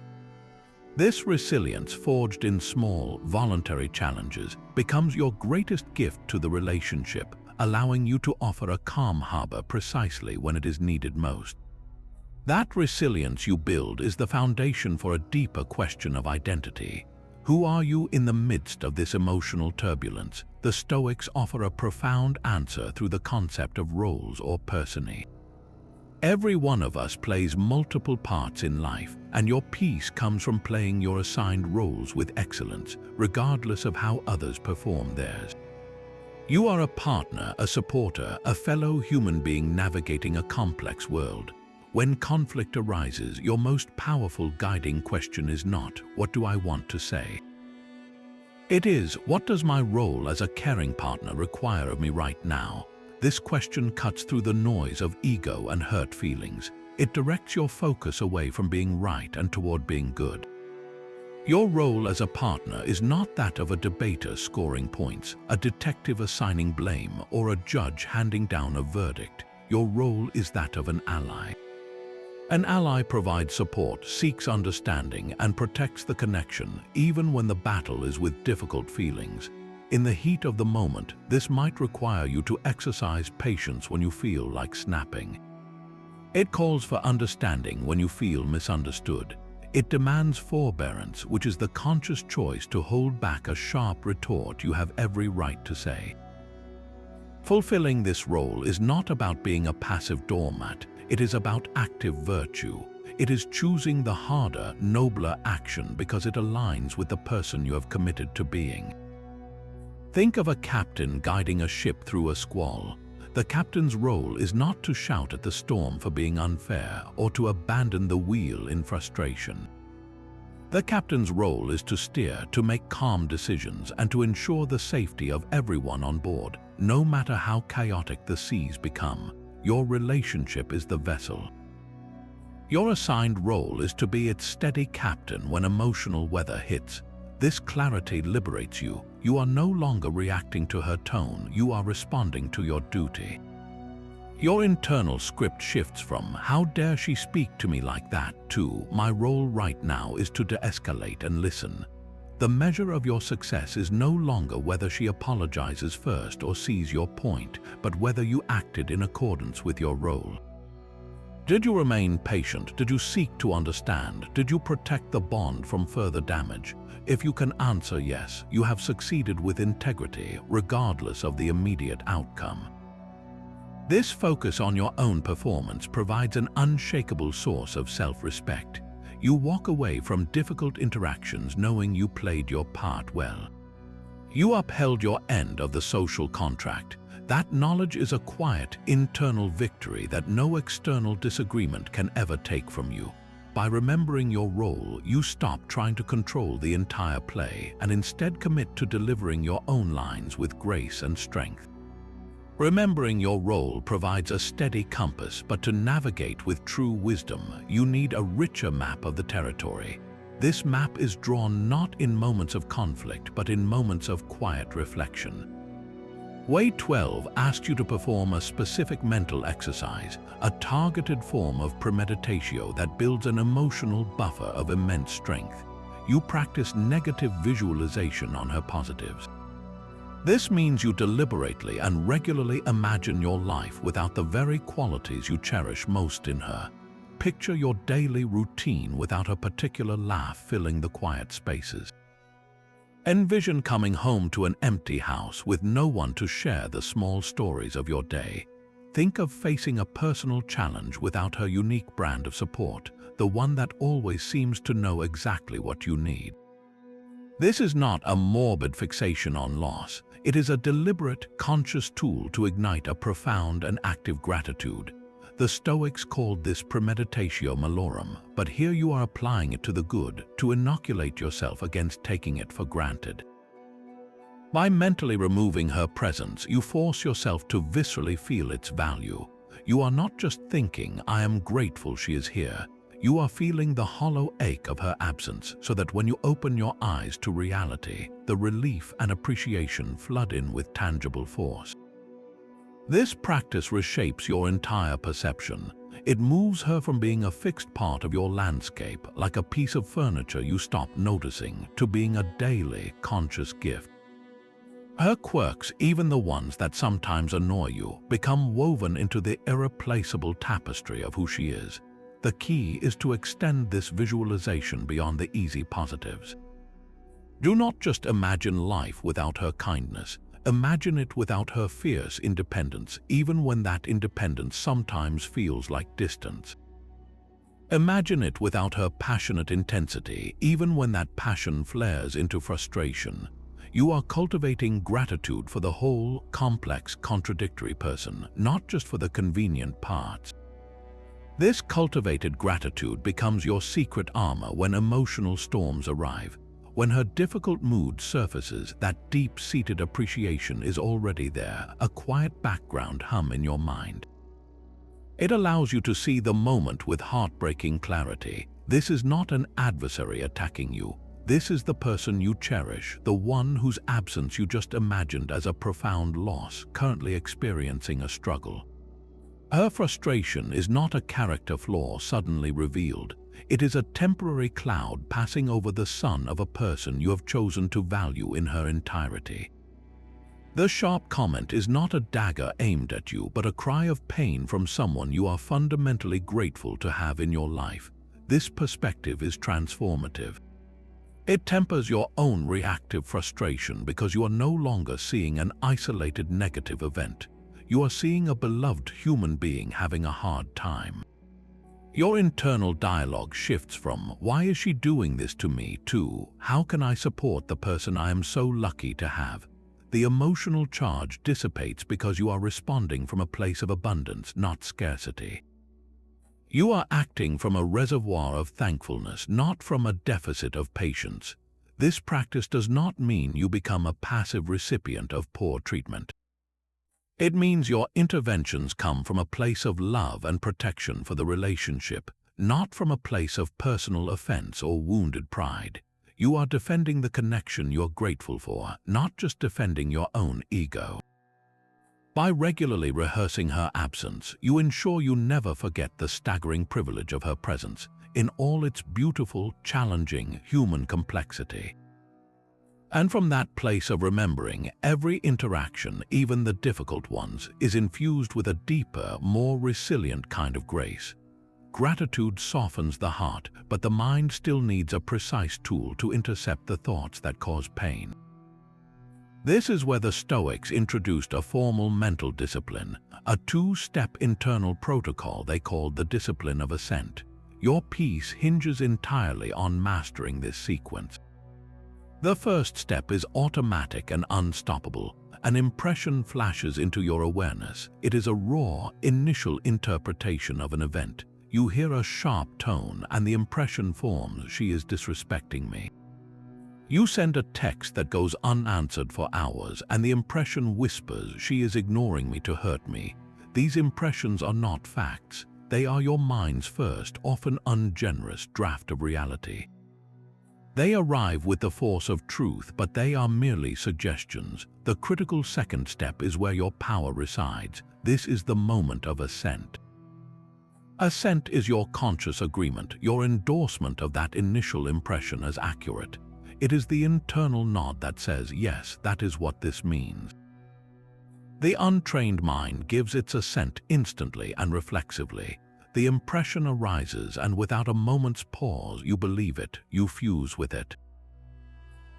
This resilience, forged in small, voluntary challenges, becomes your greatest gift to the relationship, allowing you to offer a calm harbor precisely when it is needed most. That resilience you build is the foundation for a deeper question of identity. Who are you in the midst of this emotional turbulence? The Stoics offer a profound answer through the concept of roles or personae. Every one of us plays multiple parts in life, and your peace comes from playing your assigned roles with excellence, regardless of how others perform theirs. You are a partner, a supporter, a fellow human being navigating a complex world. When conflict arises, your most powerful guiding question is not, "What do I want to say?" It is, "What does my role as a caring partner require of me right now?" This question cuts through the noise of ego and hurt feelings. It directs your focus away from being right and toward being good. Your role as a partner is not that of a debater scoring points, a detective assigning blame, or a judge handing down a verdict. Your role is that of an ally. An ally provides support, seeks understanding, and protects the connection, even when the battle is with difficult feelings. In the heat of the moment, this might require you to exercise patience when you feel like snapping. It calls for understanding when you feel misunderstood. It demands forbearance, which is the conscious choice to hold back a sharp retort you have every right to say. Fulfilling this role is not about being a passive doormat. It is about active virtue. It is choosing the harder, nobler action because it aligns with the person you have committed to being. Think of a captain guiding a ship through a squall. The captain's role is not to shout at the storm for being unfair or to abandon the wheel in frustration. The captain's role is to steer, to make calm decisions, and to ensure the safety of everyone on board, no matter how chaotic the seas become. Your relationship is the vessel. Your assigned role is to be its steady captain when emotional weather hits. This clarity liberates you. You are no longer reacting to her tone, you are responding to your duty. Your internal script shifts from, "How dare she speak to me like that?" to, "My role right now is to de-escalate and listen." The measure of your success is no longer whether she apologizes first or sees your point, but whether you acted in accordance with your role. Did you remain patient? Did you seek to understand? Did you protect the bond from further damage? If you can answer yes, you have succeeded with integrity, regardless of the immediate outcome. This focus on your own performance provides an unshakable source of self-respect. You walk away from difficult interactions knowing you played your part well. You upheld your end of the social contract. That knowledge is a quiet, internal victory that no external disagreement can ever take from you. By remembering your role, you stop trying to control the entire play and instead commit to delivering your own lines with grace and strength. Remembering your role provides a steady compass, but to navigate with true wisdom, you need a richer map of the territory. This map is drawn not in moments of conflict, but in moments of quiet reflection. Way 12 asks you to perform a specific mental exercise, a targeted form of premeditatio that builds an emotional buffer of immense strength. You practice negative visualization on her positives. This means you deliberately and regularly imagine your life without the very qualities you cherish most in her. Picture your daily routine without a particular laugh filling the quiet spaces. Envision coming home to an empty house with no one to share the small stories of your day. Think of facing a personal challenge without her unique brand of support, the one that always seems to know exactly what you need. This is not a morbid fixation on loss. It is a deliberate, conscious tool to ignite a profound and active gratitude. The Stoics called this premeditatio malorum, but here you are applying it to the good, to inoculate yourself against taking it for granted. By mentally removing her presence, you force yourself to viscerally feel its value. You are not just thinking, "I am grateful she is here." You are feeling the hollow ache of her absence, so that when you open your eyes to reality, the relief and appreciation flood in with tangible force. This practice reshapes your entire perception. It moves her from being a fixed part of your landscape, like a piece of furniture you stop noticing, to being a daily, conscious gift. Her quirks, even the ones that sometimes annoy you, become woven into the irreplaceable tapestry of who she is. The key is to extend this visualization beyond the easy positives. Do not just imagine life without her kindness. Imagine it without her fierce independence, even when that independence sometimes feels like distance. Imagine it without her passionate intensity, even when that passion flares into frustration. You are cultivating gratitude for the whole, complex, contradictory person, not just for the convenient parts. This cultivated gratitude becomes your secret armor when emotional storms arrive. When her difficult mood surfaces, that deep-seated appreciation is already there, a quiet background hum in your mind. It allows you to see the moment with heartbreaking clarity. This is not an adversary attacking you. This is the person you cherish, the one whose absence you just imagined as a profound loss, currently experiencing a struggle. Her frustration is not a character flaw suddenly revealed. It is a temporary cloud passing over the sun of a person you have chosen to value in her entirety. The sharp comment is not a dagger aimed at you, but a cry of pain from someone you are fundamentally grateful to have in your life. This perspective is transformative. It tempers your own reactive frustration because you are no longer seeing an isolated negative event. You are seeing a beloved human being having a hard time. Your internal dialogue shifts from, "Why is she doing this to me?" to, "How can I support the person I am so lucky to have?" The emotional charge dissipates because you are responding from a place of abundance, not scarcity. You are acting from a reservoir of thankfulness, not from a deficit of patience. This practice does not mean you become a passive recipient of poor treatment. It means your interventions come from a place of love and protection for the relationship, not from a place of personal offense or wounded pride. You are defending the connection you're grateful for, not just defending your own ego. By regularly rehearsing her absence, you ensure you never forget the staggering privilege of her presence in all its beautiful, challenging human complexity. And from that place of remembering, every interaction, even the difficult ones, is infused with a deeper, more resilient kind of grace. Gratitude softens the heart, but the mind still needs a precise tool to intercept the thoughts that cause pain. This is where the Stoics introduced a formal mental discipline, a two-step internal protocol they called the discipline of assent. Your peace hinges entirely on mastering this sequence. The first step is automatic and unstoppable. An impression flashes into your awareness. It is a raw, initial interpretation of an event. You hear a sharp tone, and the impression forms, "She is disrespecting me." You send a text that goes unanswered for hours, and the impression whispers, "She is ignoring me to hurt me." These impressions are not facts. They are your mind's first, often ungenerous draft of reality. They arrive with the force of truth, but they are merely suggestions. The critical second step is where your power resides. This is the moment of assent. Assent is your conscious agreement, your endorsement of that initial impression as accurate. It is the internal nod that says, "Yes, that is what this means." The untrained mind gives its assent instantly and reflexively. The impression arises, and without a moment's pause, you believe it, you fuse with it.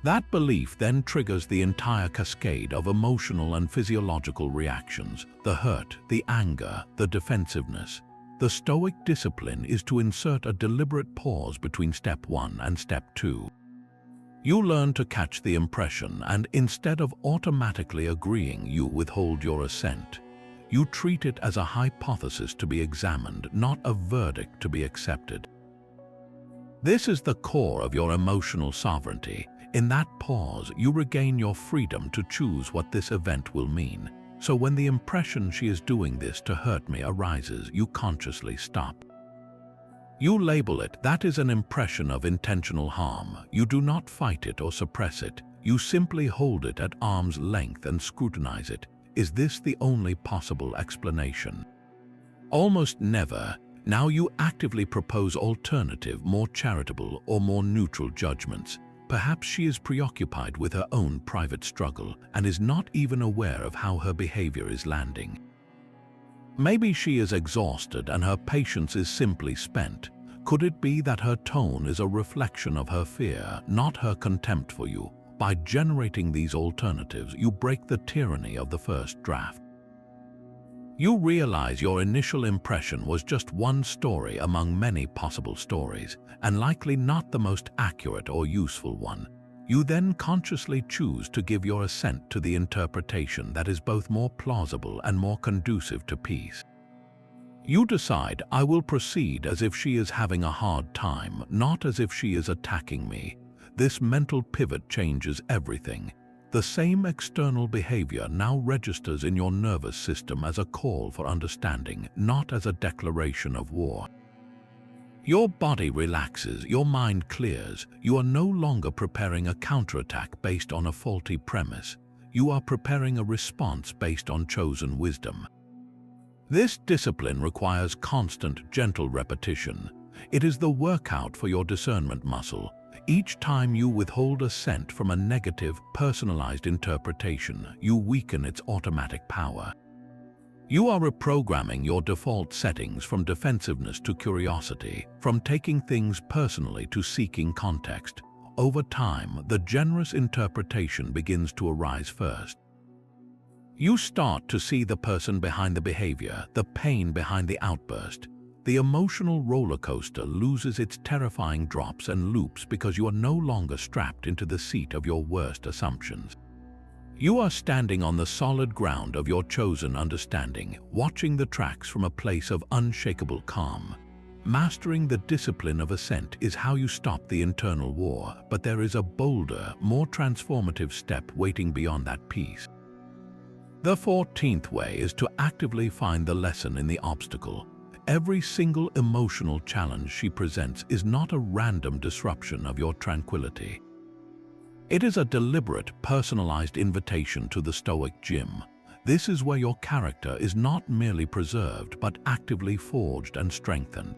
That belief then triggers the entire cascade of emotional and physiological reactions: the hurt, the anger, the defensiveness. The Stoic discipline is to insert a deliberate pause between step 1 and step 2. You learn to catch the impression, and instead of automatically agreeing, you withhold your assent. You treat it as a hypothesis to be examined, not a verdict to be accepted. This is the core of your emotional sovereignty. In that pause, you regain your freedom to choose what this event will mean. So when the impression, "She is doing this to hurt me," arises, you consciously stop. You label it. That is an impression of intentional harm. You do not fight it or suppress it. You simply hold it at arm's length and scrutinize it. Is this the only possible explanation? Almost never. Now you actively propose alternative, more charitable or more neutral judgments. Perhaps she is preoccupied with her own private struggle and is not even aware of how her behavior is landing. Maybe she is exhausted and her patience is simply spent. Could it be that her tone is a reflection of her fear, not her contempt for you? By generating these alternatives, you break the tyranny of the first draft. You realize your initial impression was just one story among many possible stories, and likely not the most accurate or useful one. You then consciously choose to give your assent to the interpretation that is both more plausible and more conducive to peace. You decide, "I will proceed as if she is having a hard time, not as if she is attacking me." This mental pivot changes everything. The same external behavior now registers in your nervous system as a call for understanding, not as a declaration of war. Your body relaxes, your mind clears. You are no longer preparing a counterattack based on a faulty premise. You are preparing a response based on chosen wisdom. This discipline requires constant, gentle repetition. It is the workout for your discernment muscle. Each time you withhold a scent from a negative, personalized interpretation, you weaken its automatic power. You are reprogramming your default settings from defensiveness to curiosity, from taking things personally to seeking context. Over time, the generous interpretation begins to arise first. You start to see the person behind the behavior, the pain behind the outburst. The emotional roller coaster loses its terrifying drops and loops because you are no longer strapped into the seat of your worst assumptions. You are standing on the solid ground of your chosen understanding, watching the tracks from a place of unshakable calm. Mastering the discipline of ascent is how you stop the internal war, but there is a bolder, more transformative step waiting beyond that piece. The 14th way is to actively find the lesson in the obstacle. Every single emotional challenge she presents is not a random disruption of your tranquility. It is a deliberate, personalized invitation to the Stoic gym. This is where your character is not merely preserved, but actively forged and strengthened.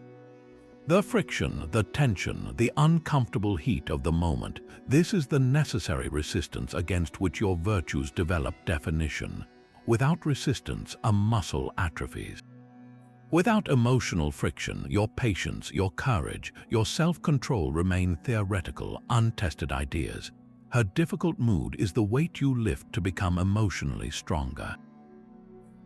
The friction, the tension, the uncomfortable heat of the moment, this is the necessary resistance against which your virtues develop definition. Without resistance, a muscle atrophies. Without emotional friction, your patience, your courage, your self-control remain theoretical, untested ideas. Her difficult mood is the weight you lift to become emotionally stronger.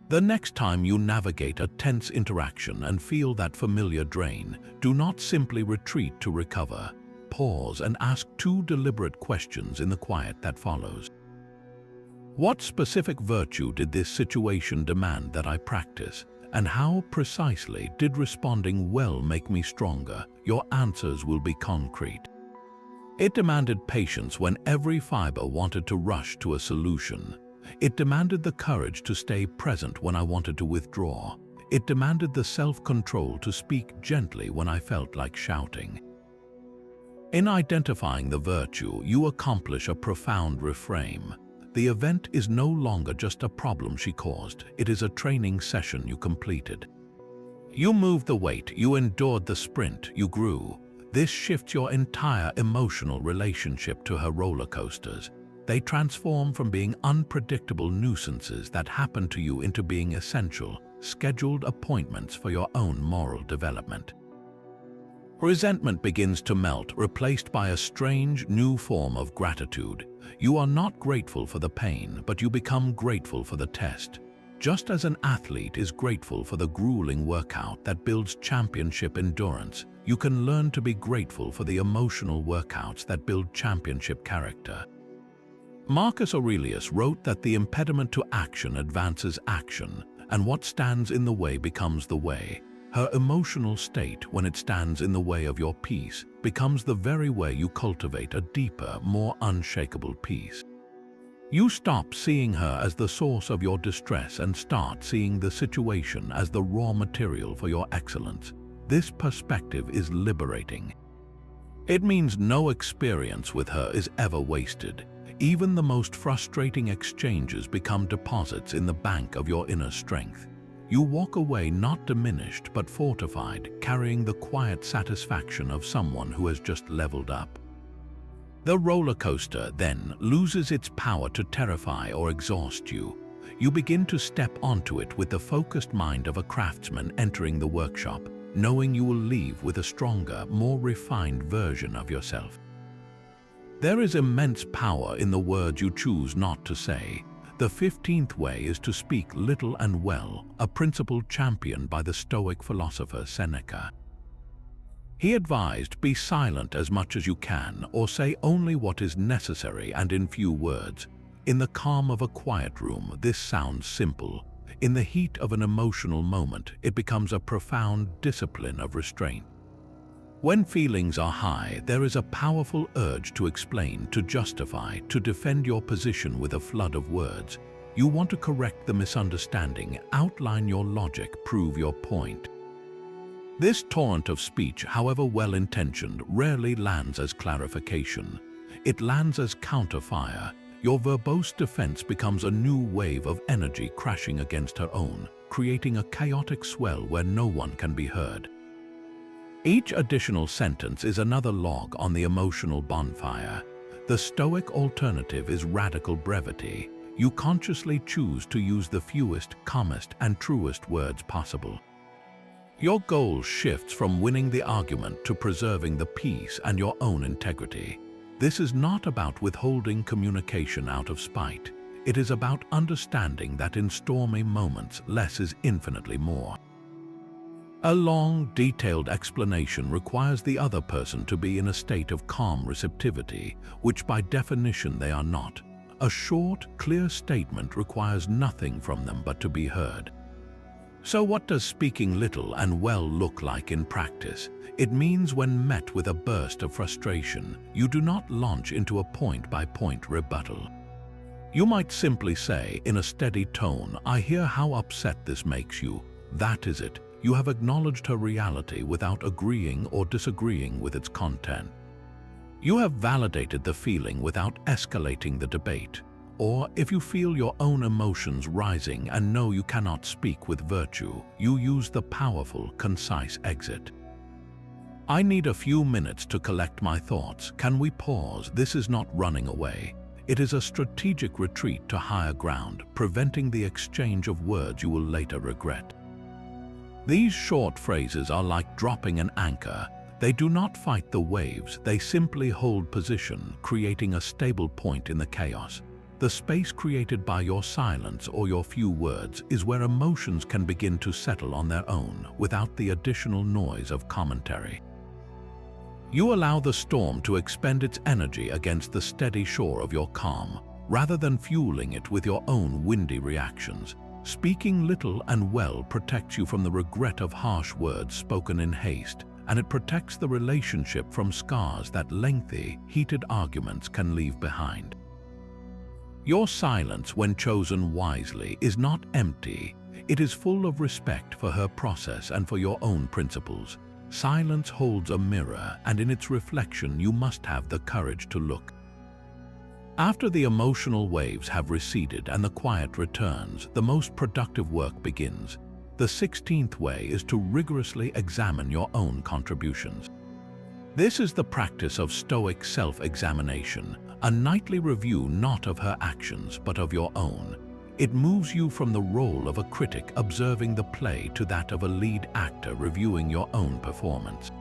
The next time you navigate a tense interaction and feel that familiar drain, do not simply retreat to recover. Pause and ask two deliberate questions in the quiet that follows. What specific virtue did this situation demand that I practice? And how precisely did responding well make me stronger? Your answers will be concrete. It demanded patience when every fiber wanted to rush to a solution. It demanded the courage to stay present when I wanted to withdraw. It demanded the self-control to speak gently when I felt like shouting. In identifying the virtue, you accomplish a profound reframe. The event is no longer just a problem she caused, it is a training session you completed. You moved the weight, you endured the sprint, you grew. This shifts your entire emotional relationship to her roller coasters. They transform from being unpredictable nuisances that happen to you into being essential, scheduled appointments for your own moral development. Resentment begins to melt, replaced by a strange, new form of gratitude. You are not grateful for the pain, but you become grateful for the test. Just as an athlete is grateful for the grueling workout that builds championship endurance, you can learn to be grateful for the emotional workouts that build championship character. Marcus Aurelius wrote that the impediment to action advances action, and what stands in the way becomes the way. Her emotional state, when it stands in the way of your peace, becomes the very way you cultivate a deeper, more unshakable peace. You stop seeing her as the source of your distress and start seeing the situation as the raw material for your excellence. This perspective is liberating. It means no experience with her is ever wasted. Even the most frustrating exchanges become deposits in the bank of your inner strength. You walk away not diminished but fortified, carrying the quiet satisfaction of someone who has just leveled up. The roller coaster, then, loses its power to terrify or exhaust you. You begin to step onto it with the focused mind of a craftsman entering the workshop, knowing you will leave with a stronger, more refined version of yourself. There is immense power in the words you choose not to say. The 15th way is to speak little and well, a principle championed by the Stoic philosopher Seneca. He advised, be silent as much as you can, or say only what is necessary and in few words. In the calm of a quiet room, this sounds simple. In the heat of an emotional moment, it becomes a profound discipline of restraint. When feelings are high, there is a powerful urge to explain, to justify, to defend your position with a flood of words. You want to correct the misunderstanding, outline your logic, prove your point. This torrent of speech, however well-intentioned, rarely lands as clarification. It lands as counterfire. Your verbose defense becomes a new wave of energy crashing against her own, creating a chaotic swell where no one can be heard. Each additional sentence is another log on the emotional bonfire. The Stoic alternative is radical brevity. You consciously choose to use the fewest, calmest, and truest words possible. Your goal shifts from winning the argument to preserving the peace and your own integrity. This is not about withholding communication out of spite. It is about understanding that in stormy moments, less is infinitely more. A long, detailed explanation requires the other person to be in a state of calm receptivity, which by definition they are not. A short, clear statement requires nothing from them but to be heard. So what does speaking little and well look like in practice? It means when met with a burst of frustration, you do not launch into a point-by-point rebuttal. You might simply say, in a steady tone, "I hear how upset this makes you." That is it. You have acknowledged her reality without agreeing or disagreeing with its content. You have validated the feeling without escalating the debate. Or, if you feel your own emotions rising and know you cannot speak with virtue, you use the powerful, concise exit. "I need a few minutes to collect my thoughts. Can we pause?" This is not running away. It is a strategic retreat to higher ground, preventing the exchange of words you will later regret. These short phrases are like dropping an anchor. They do not fight the waves, they simply hold position, creating a stable point in the chaos. The space created by your silence or your few words is where emotions can begin to settle on their own, without the additional noise of commentary. You allow the storm to expend its energy against the steady shore of your calm, rather than fueling it with your own windy reactions. Speaking little and well protects you from the regret of harsh words spoken in haste, and it protects the relationship from scars that lengthy, heated arguments can leave behind. Your silence, when chosen wisely, is not empty. It is full of respect for her process and for your own principles. Silence holds a mirror, and in its reflection you must have the courage to look. After the emotional waves have receded and the quiet returns, the most productive work begins. The 16th way is to rigorously examine your own contributions. This is the practice of Stoic self-examination, a nightly review not of her actions but of your own. It moves you from the role of a critic observing the play to that of a lead actor reviewing your own performance.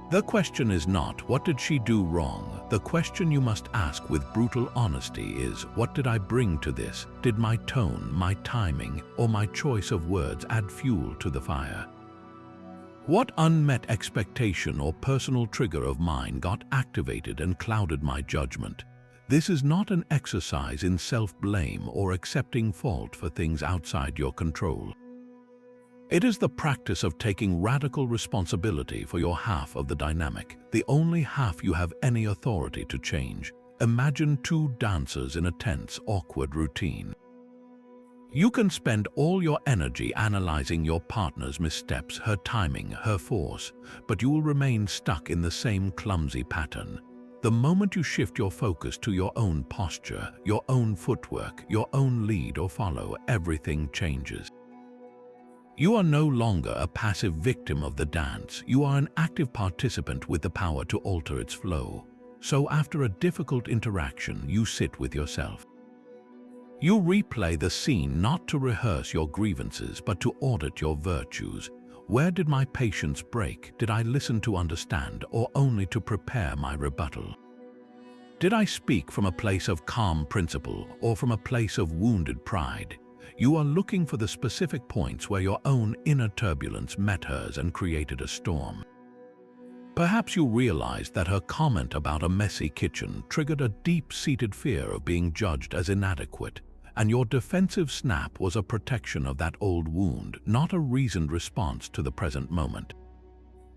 The question is not, "What did she do wrong?" The question you must ask with brutal honesty is, "What did I bring to this? Did my tone, my timing, or my choice of words add fuel to the fire? What unmet expectation or personal trigger of mine got activated and clouded my judgment?" This is not an exercise in self-blame or accepting fault for things outside your control. It is the practice of taking radical responsibility for your half of the dynamic, the only half you have any authority to change. Imagine two dancers in a tense, awkward routine. You can spend all your energy analyzing your partner's missteps, her timing, her force, but you will remain stuck in the same clumsy pattern. The moment you shift your focus to your own posture, your own footwork, your own lead or follow, everything changes. You are no longer a passive victim of the dance. You are an active participant with the power to alter its flow. So after a difficult interaction, you sit with yourself. You replay the scene not to rehearse your grievances, but to audit your virtues. Where did my patience break? Did I listen to understand, or only to prepare my rebuttal? Did I speak from a place of calm principle, or from a place of wounded pride? You are looking for the specific points where your own inner turbulence met hers and created a storm. Perhaps you realized that her comment about a messy kitchen triggered a deep-seated fear of being judged as inadequate, and your defensive snap was a protection of that old wound, not a reasoned response to the present moment.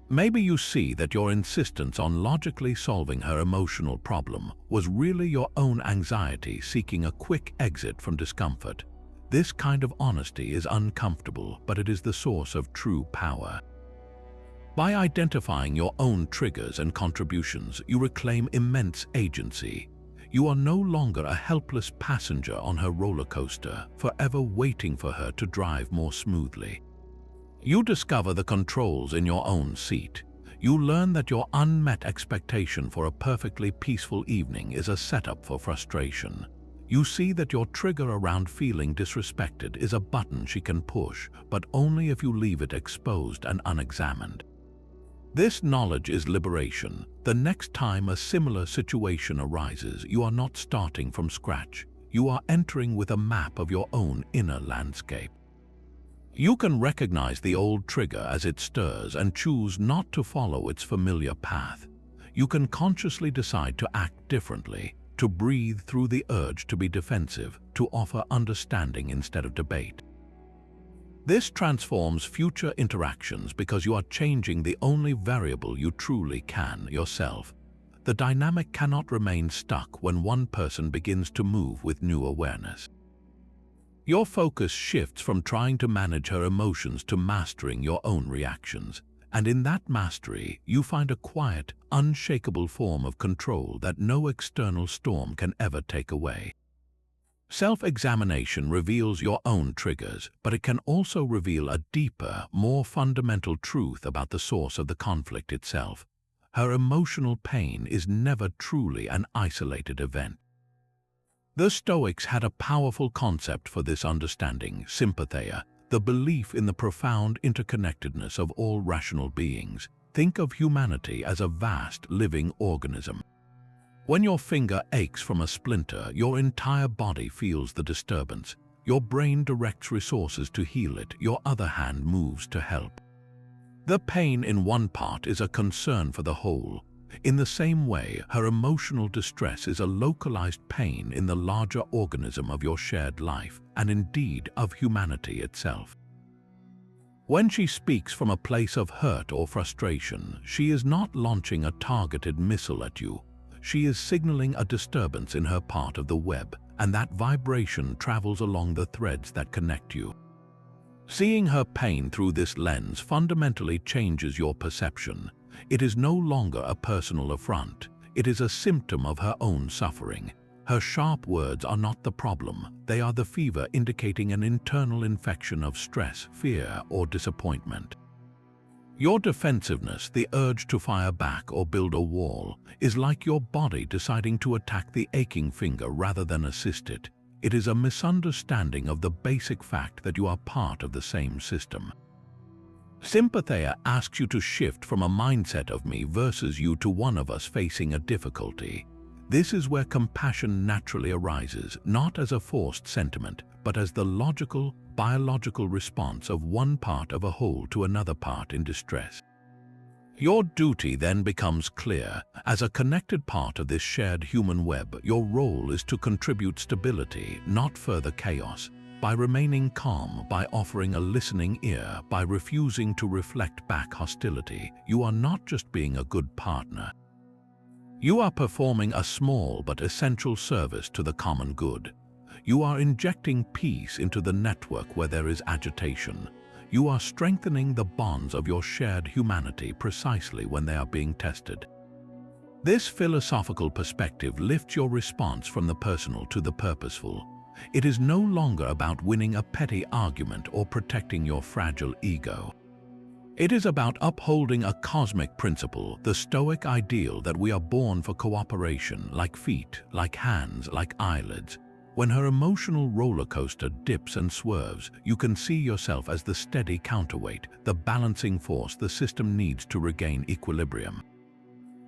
Maybe you see that your insistence on logically solving her emotional problem was really your own anxiety seeking a quick exit from discomfort. This kind of honesty is uncomfortable, but it is the source of true power. By identifying your own triggers and contributions, you reclaim immense agency. You are no longer a helpless passenger on her roller coaster, forever waiting for her to drive more smoothly. You discover the controls in your own seat. You learn that your unmet expectation for a perfectly peaceful evening is a setup for frustration. You see that your trigger around feeling disrespected is a button she can push, but only if you leave it exposed and unexamined. This knowledge is liberation. The next time a similar situation arises, you are not starting from scratch. You are entering with a map of your own inner landscape. You can recognize the old trigger as it stirs and choose not to follow its familiar path. You can consciously decide to act differently, to breathe through the urge to be defensive, to offer understanding instead of debate. This transforms future interactions because you are changing the only variable you truly can, yourself. The dynamic cannot remain stuck when one person begins to move with new awareness. Your focus shifts from trying to manage her emotions to mastering your own reactions, and in that mastery, you find a quiet, unshakable form of control that no external storm can ever take away. Self-examination reveals your own triggers, but it can also reveal a deeper, more fundamental truth about the source of the conflict itself. Her emotional pain is never truly an isolated event. The Stoics had a powerful concept for this understanding, sympatheia, the belief in the profound interconnectedness of all rational beings. Think of humanity as a vast, living organism. When your finger aches from a splinter, your entire body feels the disturbance. Your brain directs resources to heal it, your other hand moves to help. The pain in one part is a concern for the whole. In the same way, her emotional distress is a localized pain in the larger organism of your shared life, and indeed of humanity itself. When she speaks from a place of hurt or frustration, she is not launching a targeted missile at you. She is signaling a disturbance in her part of the web, and that vibration travels along the threads that connect you. Seeing her pain through this lens fundamentally changes your perception. It is no longer a personal affront. It is a symptom of her own suffering. Her sharp words are not the problem. They are the fever indicating an internal infection of stress, fear, or disappointment. Your defensiveness, the urge to fire back or build a wall, is like your body deciding to attack the aching finger rather than assist it. It is a misunderstanding of the basic fact that you are part of the same system. Sympatheia asks you to shift from a mindset of me versus you to one of us facing a difficulty. This is where compassion naturally arises, not as a forced sentiment, but as the logical, biological response of one part of a whole to another part in distress. Your duty then becomes clear. As a connected part of this shared human web, your role is to contribute stability, not further chaos. By remaining calm, by offering a listening ear, by refusing to reflect back hostility, you are not just being a good partner. You are performing a small but essential service to the common good. You are injecting peace into the network where there is agitation. You are strengthening the bonds of your shared humanity precisely when they are being tested. This philosophical perspective lifts your response from the personal to the purposeful. It is no longer about winning a petty argument or protecting your fragile ego. It is about upholding a cosmic principle, the Stoic ideal that we are born for cooperation, like feet, like hands, like eyelids. When her emotional roller coaster dips and swerves, you can see yourself as the steady counterweight, the balancing force the system needs to regain equilibrium.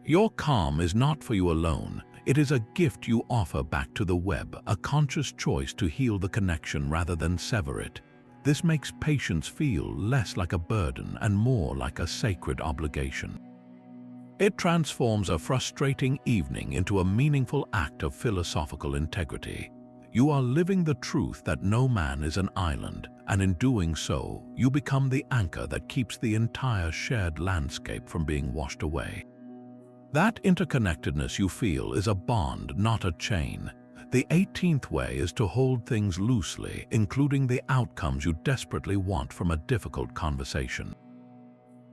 Your calm is not for you alone. It is a gift you offer back to the web, a conscious choice to heal the connection rather than sever it. This makes patience feel less like a burden and more like a sacred obligation. It transforms a frustrating evening into a meaningful act of philosophical integrity. You are living the truth that no man is an island, and in doing so, you become the anchor that keeps the entire shared landscape from being washed away. That interconnectedness you feel is a bond, not a chain. The 18th way is to hold things loosely, including the outcomes you desperately want from a difficult conversation.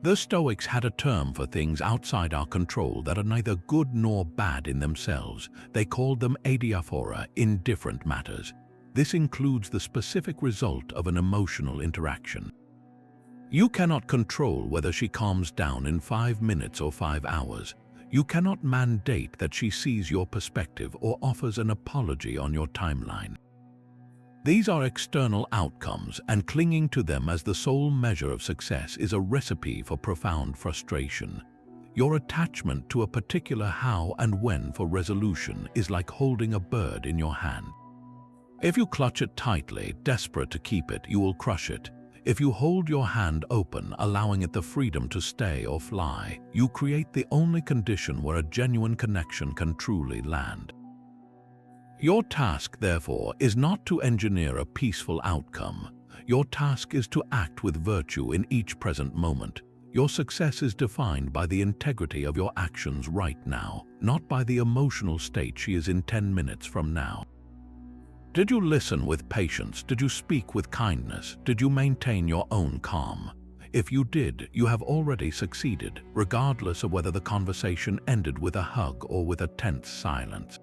The Stoics had a term for things outside our control that are neither good nor bad in themselves. They called them adiaphora, indifferent matters. This includes the specific result of an emotional interaction. You cannot control whether she calms down in 5 minutes or 5 hours. You cannot mandate that she sees your perspective or offers an apology on your timeline. These are external outcomes, and clinging to them as the sole measure of success is a recipe for profound frustration. Your attachment to a particular how and when for resolution is like holding a bird in your hand. If you clutch it tightly, desperate to keep it, you will crush it. If you hold your hand open, allowing it the freedom to stay or fly, you create the only condition where a genuine connection can truly land. Your task, therefore, is not to engineer a peaceful outcome. Your task is to act with virtue in each present moment. Your success is defined by the integrity of your actions right now, not by the emotional state she is in 10 minutes from now. Did you listen with patience? Did you speak with kindness? Did you maintain your own calm? If you did, you have already succeeded, regardless of whether the conversation ended with a hug or with a tense silence.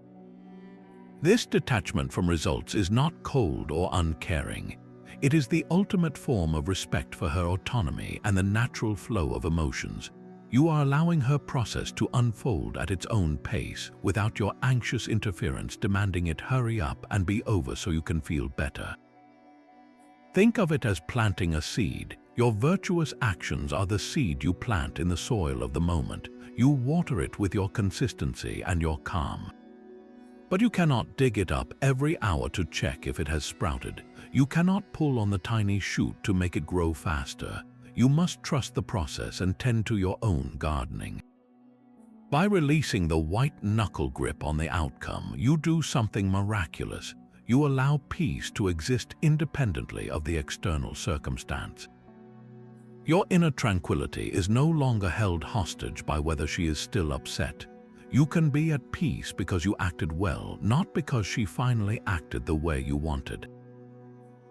This detachment from results is not cold or uncaring. It is the ultimate form of respect for her autonomy and the natural flow of emotions. You are allowing her process to unfold at its own pace without your anxious interference demanding it hurry up and be over so you can feel better. Think of it as planting a seed. Your virtuous actions are the seed you plant in the soil of the moment. You water it with your consistency and your calm. But you cannot dig it up every hour to check if it has sprouted. You cannot pull on the tiny shoot to make it grow faster. You must trust the process and tend to your own gardening. By releasing the white-knuckle grip on the outcome, you do something miraculous. You allow peace to exist independently of the external circumstance. Your inner tranquility is no longer held hostage by whether she is still upset. You can be at peace because you acted well, not because she finally acted the way you wanted.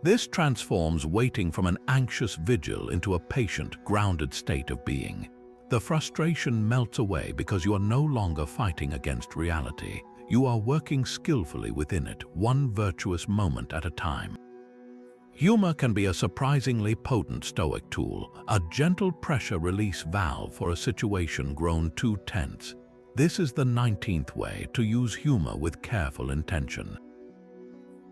This transforms waiting from an anxious vigil into a patient, grounded state of being. The frustration melts away because you are no longer fighting against reality. You are working skillfully within it, one virtuous moment at a time. Humor can be a surprisingly potent Stoic tool, a gentle pressure release valve for a situation grown too tense. This is the 19th way to use humor with careful intention.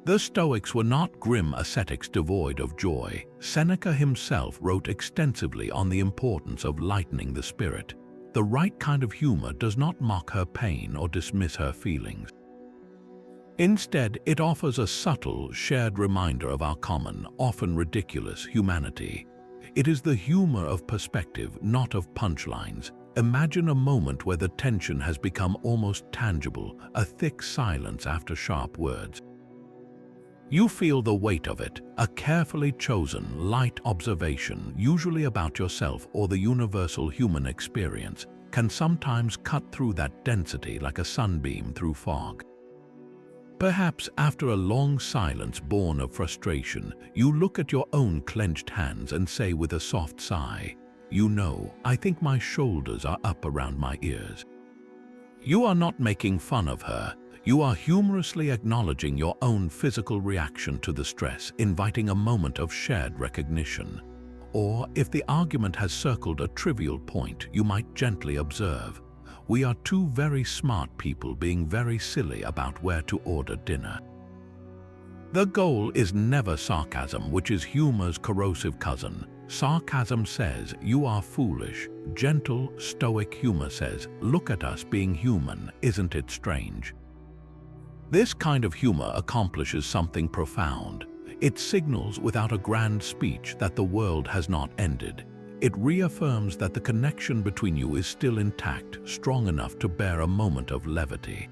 The Stoics were not grim ascetics devoid of joy. Seneca himself wrote extensively on the importance of lightening the spirit. The right kind of humor does not mock her pain or dismiss her feelings. Instead, it offers a subtle, shared reminder of our common, often ridiculous, humanity. It is the humor of perspective, not of punchlines. Imagine a moment where the tension has become almost tangible, a thick silence after sharp words. You feel the weight of it, a carefully chosen, light observation, usually about yourself or the universal human experience, can sometimes cut through that density like a sunbeam through fog. Perhaps after a long silence born of frustration, you look at your own clenched hands and say with a soft sigh, "You know, I think my shoulders are up around my ears." You are not making fun of her. You are humorously acknowledging your own physical reaction to the stress, inviting a moment of shared recognition. Or, if the argument has circled a trivial point, you might gently observe, "We are two very smart people being very silly about where to order dinner." The goal is never sarcasm, which is humor's corrosive cousin. Sarcasm says, "You are foolish." Gentle, stoic humor says, "Look at us being human, isn't it strange?" This kind of humor accomplishes something profound. It signals without a grand speech that the world has not ended. It reaffirms that the connection between you is still intact, strong enough to bear a moment of levity.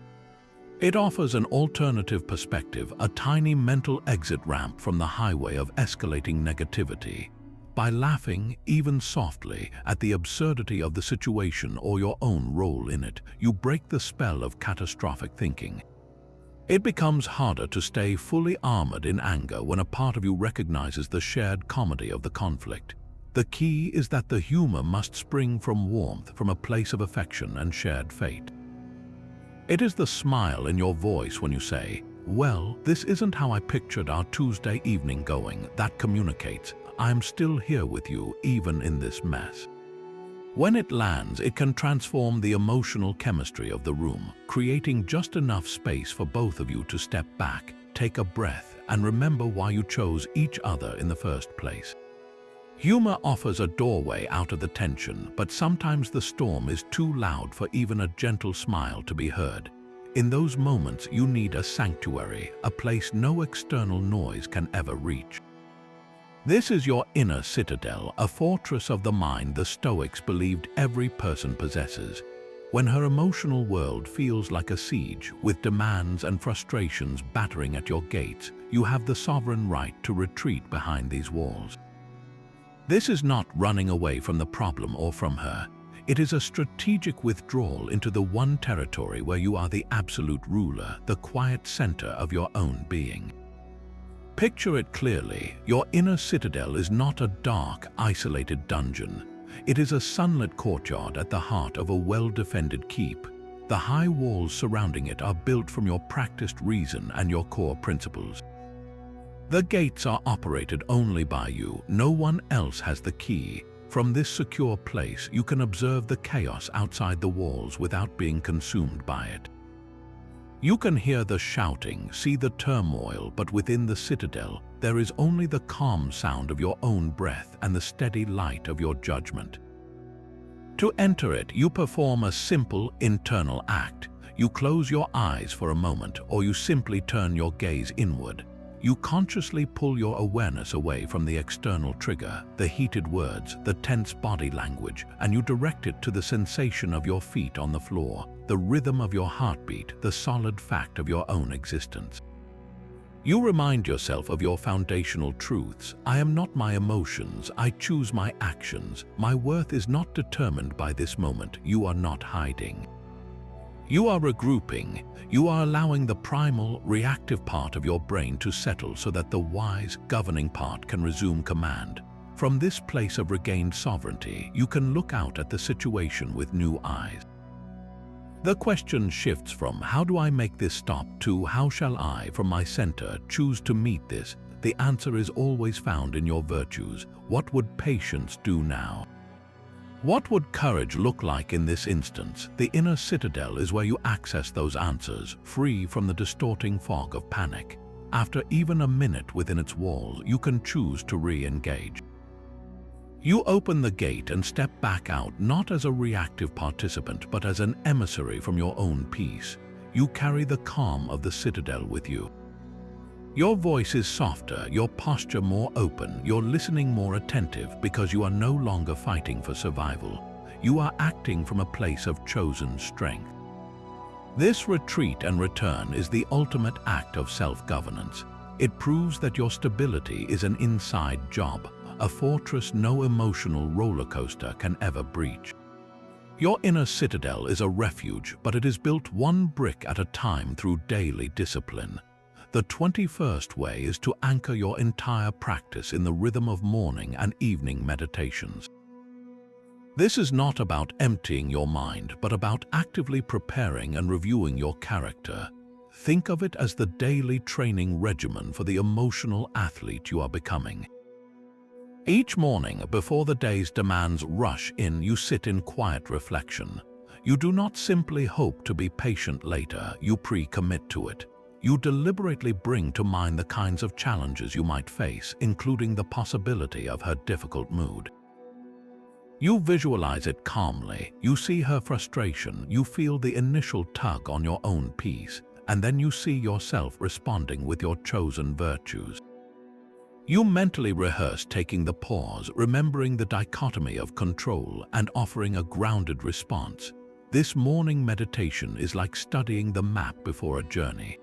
It offers an alternative perspective, a tiny mental exit ramp from the highway of escalating negativity. By laughing, even softly, at the absurdity of the situation or your own role in it, you break the spell of catastrophic thinking. It becomes harder to stay fully armored in anger when a part of you recognizes the shared comedy of the conflict. The key is that the humor must spring from warmth, from a place of affection and shared fate. It is the smile in your voice when you say, "Well, this isn't how I pictured our Tuesday evening going," that communicates, "I'm still here with you, even in this mess." When it lands, it can transform the emotional chemistry of the room, creating just enough space for both of you to step back, take a breath, and remember why you chose each other in the first place. Humor offers a doorway out of the tension, but sometimes the storm is too loud for even a gentle smile to be heard. In those moments, you need a sanctuary, a place no external noise can ever reach. This is your inner citadel, a fortress of the mind the Stoics believed every person possesses. When her emotional world feels like a siege, with demands and frustrations battering at your gates, you have the sovereign right to retreat behind these walls. This is not running away from the problem or from her. It is a strategic withdrawal into the one territory where you are the absolute ruler, the quiet center of your own being. Picture it clearly. Your inner citadel is not a dark, isolated dungeon. It is a sunlit courtyard at the heart of a well-defended keep. The high walls surrounding it are built from your practiced reason and your core principles. The gates are operated only by you. No one else has the key. From this secure place, you can observe the chaos outside the walls without being consumed by it. You can hear the shouting, see the turmoil, but within the citadel, there is only the calm sound of your own breath and the steady light of your judgment. To enter it, you perform a simple internal act. You close your eyes for a moment, or you simply turn your gaze inward. You consciously pull your awareness away from the external trigger, the heated words, the tense body language, and you direct it to the sensation of your feet on the floor, the rhythm of your heartbeat, the solid fact of your own existence. You remind yourself of your foundational truths. I am not my emotions, I choose my actions. My worth is not determined by this moment. You are not hiding. You are regrouping. You are allowing the primal, reactive part of your brain to settle so that the wise, governing part can resume command. From this place of regained sovereignty, you can look out at the situation with new eyes. The question shifts from "how do I make this stop" to "how shall I, from my center, choose to meet this?" The answer is always found in your virtues. What would patience do now? What would courage look like in this instance? The inner citadel is where you access those answers, free from the distorting fog of panic. After even a minute within its walls, you can choose to re-engage. You open the gate and step back out, not as a reactive participant, but as an emissary from your own peace. You carry the calm of the citadel with you. Your voice is softer, your posture more open, your listening more attentive, because you are no longer fighting for survival. You are acting from a place of chosen strength. This retreat and return is the ultimate act of self-governance. It proves that your stability is an inside job, a fortress no emotional roller coaster can ever breach. Your inner citadel is a refuge, but it is built one brick at a time through daily discipline. The 21st way is to anchor your entire practice in the rhythm of morning and evening meditations. This is not about emptying your mind, but about actively preparing and reviewing your character. Think of it as the daily training regimen for the emotional athlete you are becoming. Each morning, before the day's demands rush in, you sit in quiet reflection. You do not simply hope to be patient later, you pre-commit to it. You deliberately bring to mind the kinds of challenges you might face, including the possibility of her difficult mood. You visualize it calmly, you see her frustration, you feel the initial tug on your own peace, and then you see yourself responding with your chosen virtues. You mentally rehearse taking the pause, remembering the dichotomy of control and offering a grounded response. This morning meditation is like studying the map before a journey.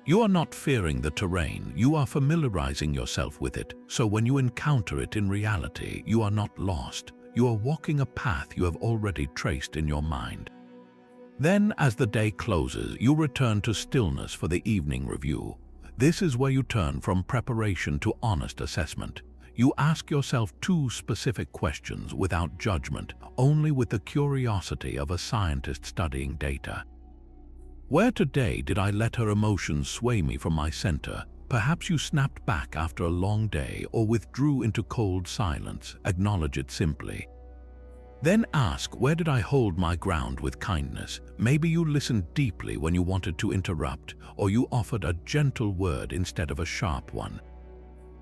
You are not fearing the terrain, you are familiarizing yourself with it, so when you encounter it in reality, you are not lost. You are walking a path you have already traced in your mind. Then, as the day closes, you return to stillness for the evening review. This is where you turn from preparation to honest assessment. You ask yourself two specific questions without judgment, only with the curiosity of a scientist studying data. Where today did I let her emotions sway me from my center? Perhaps you snapped back after a long day or withdrew into cold silence. Acknowledge it simply. Then ask, where did I hold my ground with kindness? Maybe you listened deeply when you wanted to interrupt, or you offered a gentle word instead of a sharp one.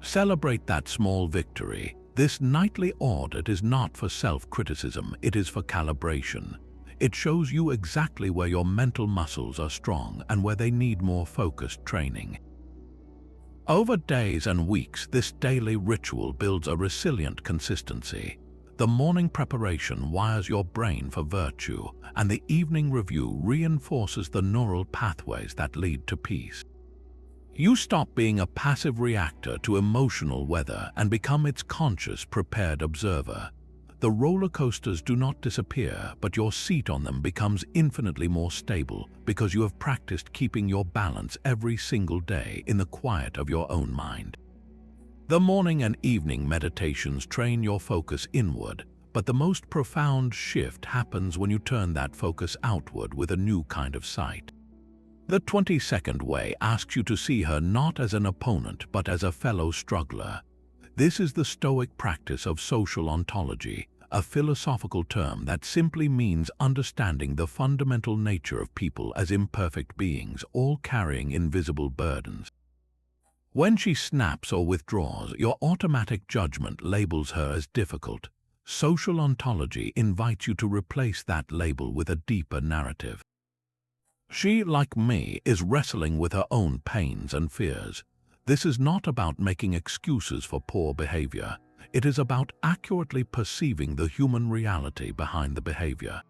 Celebrate that small victory. This nightly audit is not for self-criticism, it is for calibration. It shows you exactly where your mental muscles are strong and where they need more focused training. Over days and weeks, this daily ritual builds a resilient consistency. The morning preparation wires your brain for virtue, and the evening review reinforces the neural pathways that lead to peace. You stop being a passive reactor to emotional weather and become its conscious, prepared observer. The roller coasters do not disappear, but your seat on them becomes infinitely more stable because you have practiced keeping your balance every single day in the quiet of your own mind. The morning and evening meditations train your focus inward, but the most profound shift happens when you turn that focus outward with a new kind of sight. The 22nd way asks you to see her not as an opponent but as a fellow struggler. This is the Stoic practice of social ontology, a philosophical term that simply means understanding the fundamental nature of people as imperfect beings, all carrying invisible burdens. When she snaps or withdraws, your automatic judgment labels her as difficult. Social ontology invites you to replace that label with a deeper narrative. She, like me, is wrestling with her own pains and fears. This is not about making excuses for poor behavior. It is about accurately perceiving the human reality behind the behavior.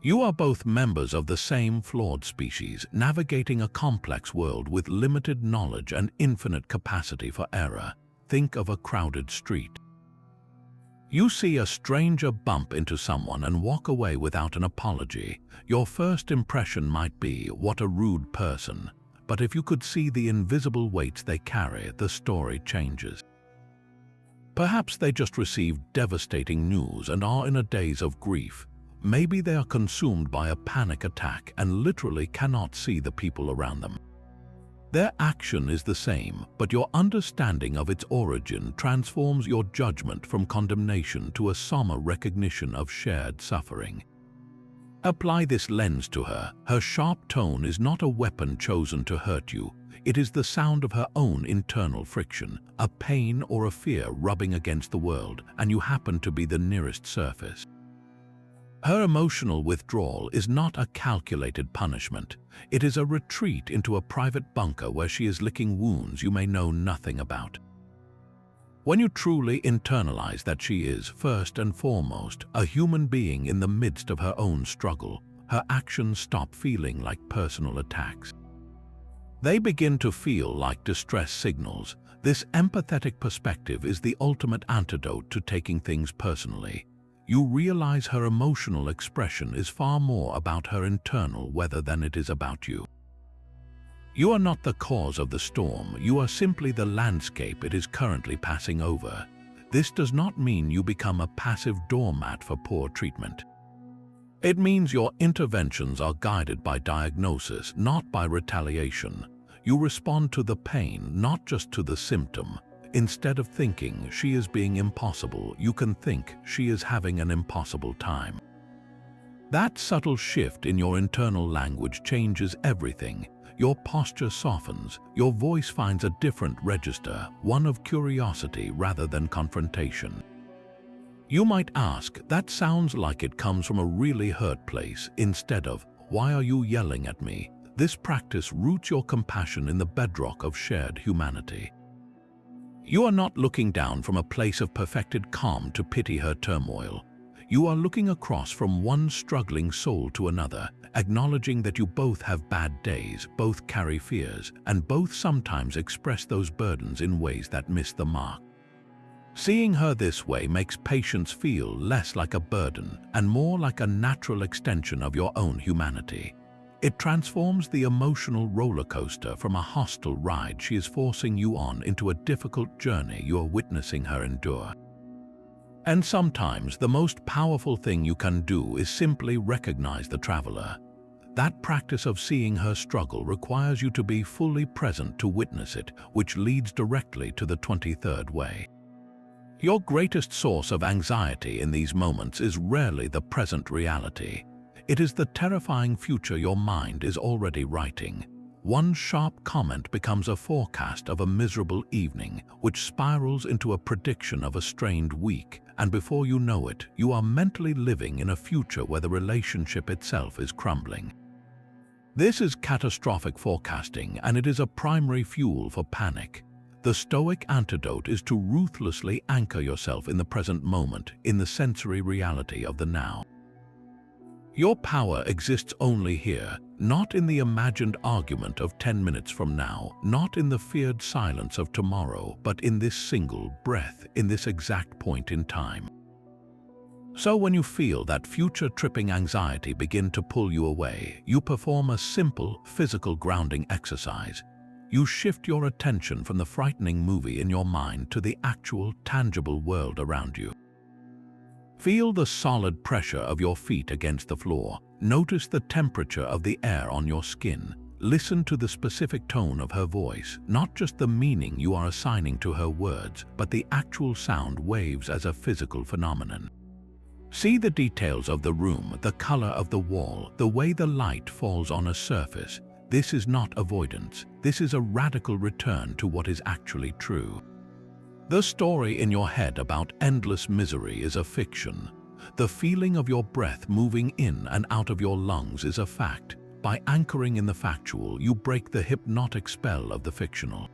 You are both members of the same flawed species, navigating a complex world with limited knowledge and infinite capacity for error. Think of a crowded street. You see a stranger bump into someone and walk away without an apology. Your first impression might be, what a rude person. But if you could see the invisible weights they carry, the story changes. Perhaps they just received devastating news and are in a daze of grief. Maybe they are consumed by a panic attack and literally cannot see the people around them. Their action is the same, but your understanding of its origin transforms your judgment from condemnation to a somber recognition of shared suffering. Apply this lens to her. Her sharp tone is not a weapon chosen to hurt you. It is the sound of her own internal friction, a pain or a fear rubbing against the world, and you happen to be the nearest surface. Her emotional withdrawal is not a calculated punishment. It is a retreat into a private bunker where she is licking wounds you may know nothing about. When you truly internalize that she is, first and foremost, a human being in the midst of her own struggle, her actions stop feeling like personal attacks. They begin to feel like distress signals. This empathetic perspective is the ultimate antidote to taking things personally. You realize her emotional expression is far more about her internal weather than it is about you. You are not the cause of the storm, you are simply the landscape it is currently passing over. This does not mean you become a passive doormat for poor treatment. It means your interventions are guided by diagnosis, not by retaliation. You respond to the pain, not just to the symptom. Instead of thinking she is being impossible, you can think she is having an impossible time. That subtle shift in your internal language changes everything. Your posture softens, your voice finds a different register, one of curiosity rather than confrontation. You might ask, that sounds like it comes from a really hurt place, instead of, why are you yelling at me? This practice roots your compassion in the bedrock of shared humanity. You are not looking down from a place of perfected calm to pity her turmoil. You are looking across from one struggling soul to another, acknowledging that you both have bad days, both carry fears, and both sometimes express those burdens in ways that miss the mark. Seeing her this way makes patience feel less like a burden and more like a natural extension of your own humanity. It transforms the emotional roller coaster from a hostile ride she is forcing you on into a difficult journey you are witnessing her endure. And sometimes the most powerful thing you can do is simply recognize the traveler. That practice of seeing her struggle requires you to be fully present to witness it, which leads directly to the 23rd way. Your greatest source of anxiety in these moments is rarely the present reality. It is the terrifying future your mind is already writing. One sharp comment becomes a forecast of a miserable evening, which spirals into a prediction of a strained week, and before you know it, you are mentally living in a future where the relationship itself is crumbling. This is catastrophic forecasting, and it is a primary fuel for panic. The Stoic antidote is to ruthlessly anchor yourself in the present moment, in the sensory reality of the now. Your power exists only here, not in the imagined argument of 10 minutes from now, not in the feared silence of tomorrow, but in this single breath, in this exact point in time. So when you feel that future-tripping anxiety begin to pull you away, you perform a simple, physical grounding exercise. You shift your attention from the frightening movie in your mind to the actual, tangible world around you. Feel the solid pressure of your feet against the floor. Notice the temperature of the air on your skin. Listen to the specific tone of her voice, not just the meaning you are assigning to her words, but the actual sound waves as a physical phenomenon. See the details of the room, the color of the wall, the way the light falls on a surface. This is not avoidance. This is a radical return to what is actually true. The story in your head about endless misery is a fiction. The feeling of your breath moving in and out of your lungs is a fact. By anchoring in the factual, you break the hypnotic spell of the fictional.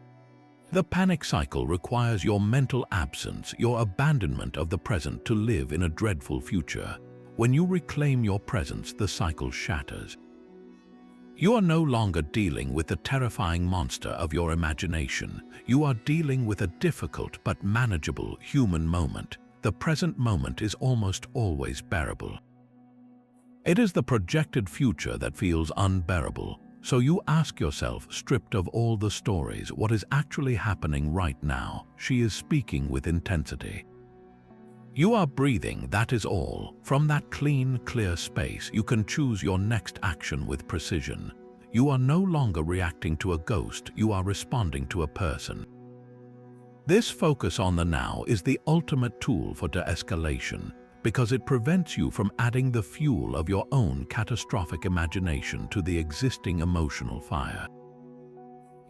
The panic cycle requires your mental absence, your abandonment of the present to live in a dreadful future. When you reclaim your presence, the cycle shatters. You are no longer dealing with the terrifying monster of your imagination. You are dealing with a difficult but manageable human moment. The present moment is almost always bearable. It is the projected future that feels unbearable. So you ask yourself, stripped of all the stories, what is actually happening right now? She is speaking with intensity. You are breathing, that is all. From that clean, clear space, you can choose your next action with precision. You are no longer reacting to a ghost, you are responding to a person. This focus on the now is the ultimate tool for de-escalation, because it prevents you from adding the fuel of your own catastrophic imagination to the existing emotional fire.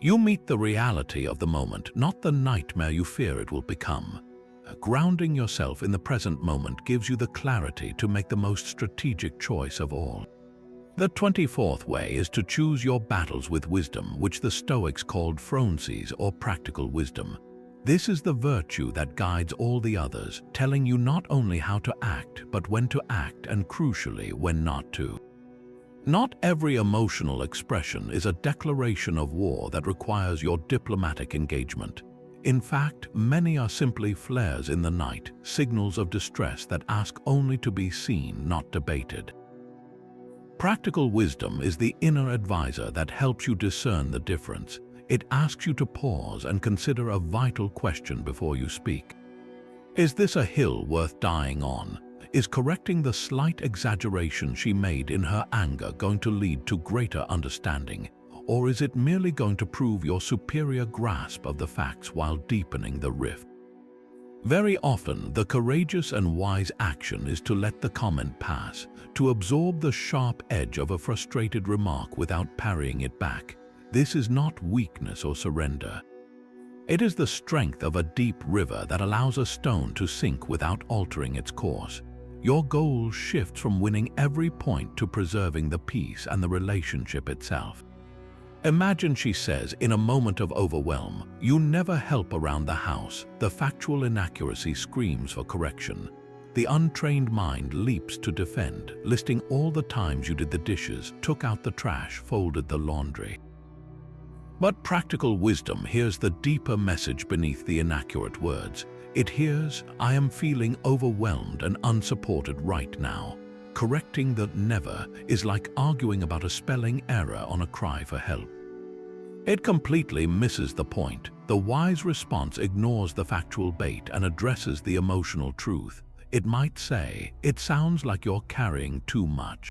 You meet the reality of the moment, not the nightmare you fear it will become. Grounding yourself in the present moment gives you the clarity to make the most strategic choice of all. The 24th way is to choose your battles with wisdom, which the Stoics called phronses or practical wisdom. This is the virtue that guides all the others, telling you not only how to act, but when to act and, crucially, when not to. Not every emotional expression is a declaration of war that requires your diplomatic engagement. In fact, many are simply flares in the night, signals of distress that ask only to be seen, not debated. Practical wisdom is the inner advisor that helps you discern the difference. It asks you to pause and consider a vital question before you speak. Is this a hill worth dying on? Is correcting the slight exaggeration she made in her anger going to lead to greater understanding? Or is it merely going to prove your superior grasp of the facts while deepening the rift? Very often, the courageous and wise action is to let the comment pass, to absorb the sharp edge of a frustrated remark without parrying it back. This is not weakness or surrender. It is the strength of a deep river that allows a stone to sink without altering its course. Your goal shifts from winning every point to preserving the peace and the relationship itself. Imagine she says, in a moment of overwhelm, "You never help around the house." The factual inaccuracy screams for correction. The untrained mind leaps to defend, listing all the times you did the dishes, took out the trash, folded the laundry. But practical wisdom hears the deeper message beneath the inaccurate words. It hears, "I am feeling overwhelmed and unsupported right now." correcting the never is like arguing about a spelling error on a cry for help. It completely misses the point. The wise response ignores the factual bait and addresses the emotional truth. It might say, "It sounds like you're carrying too much."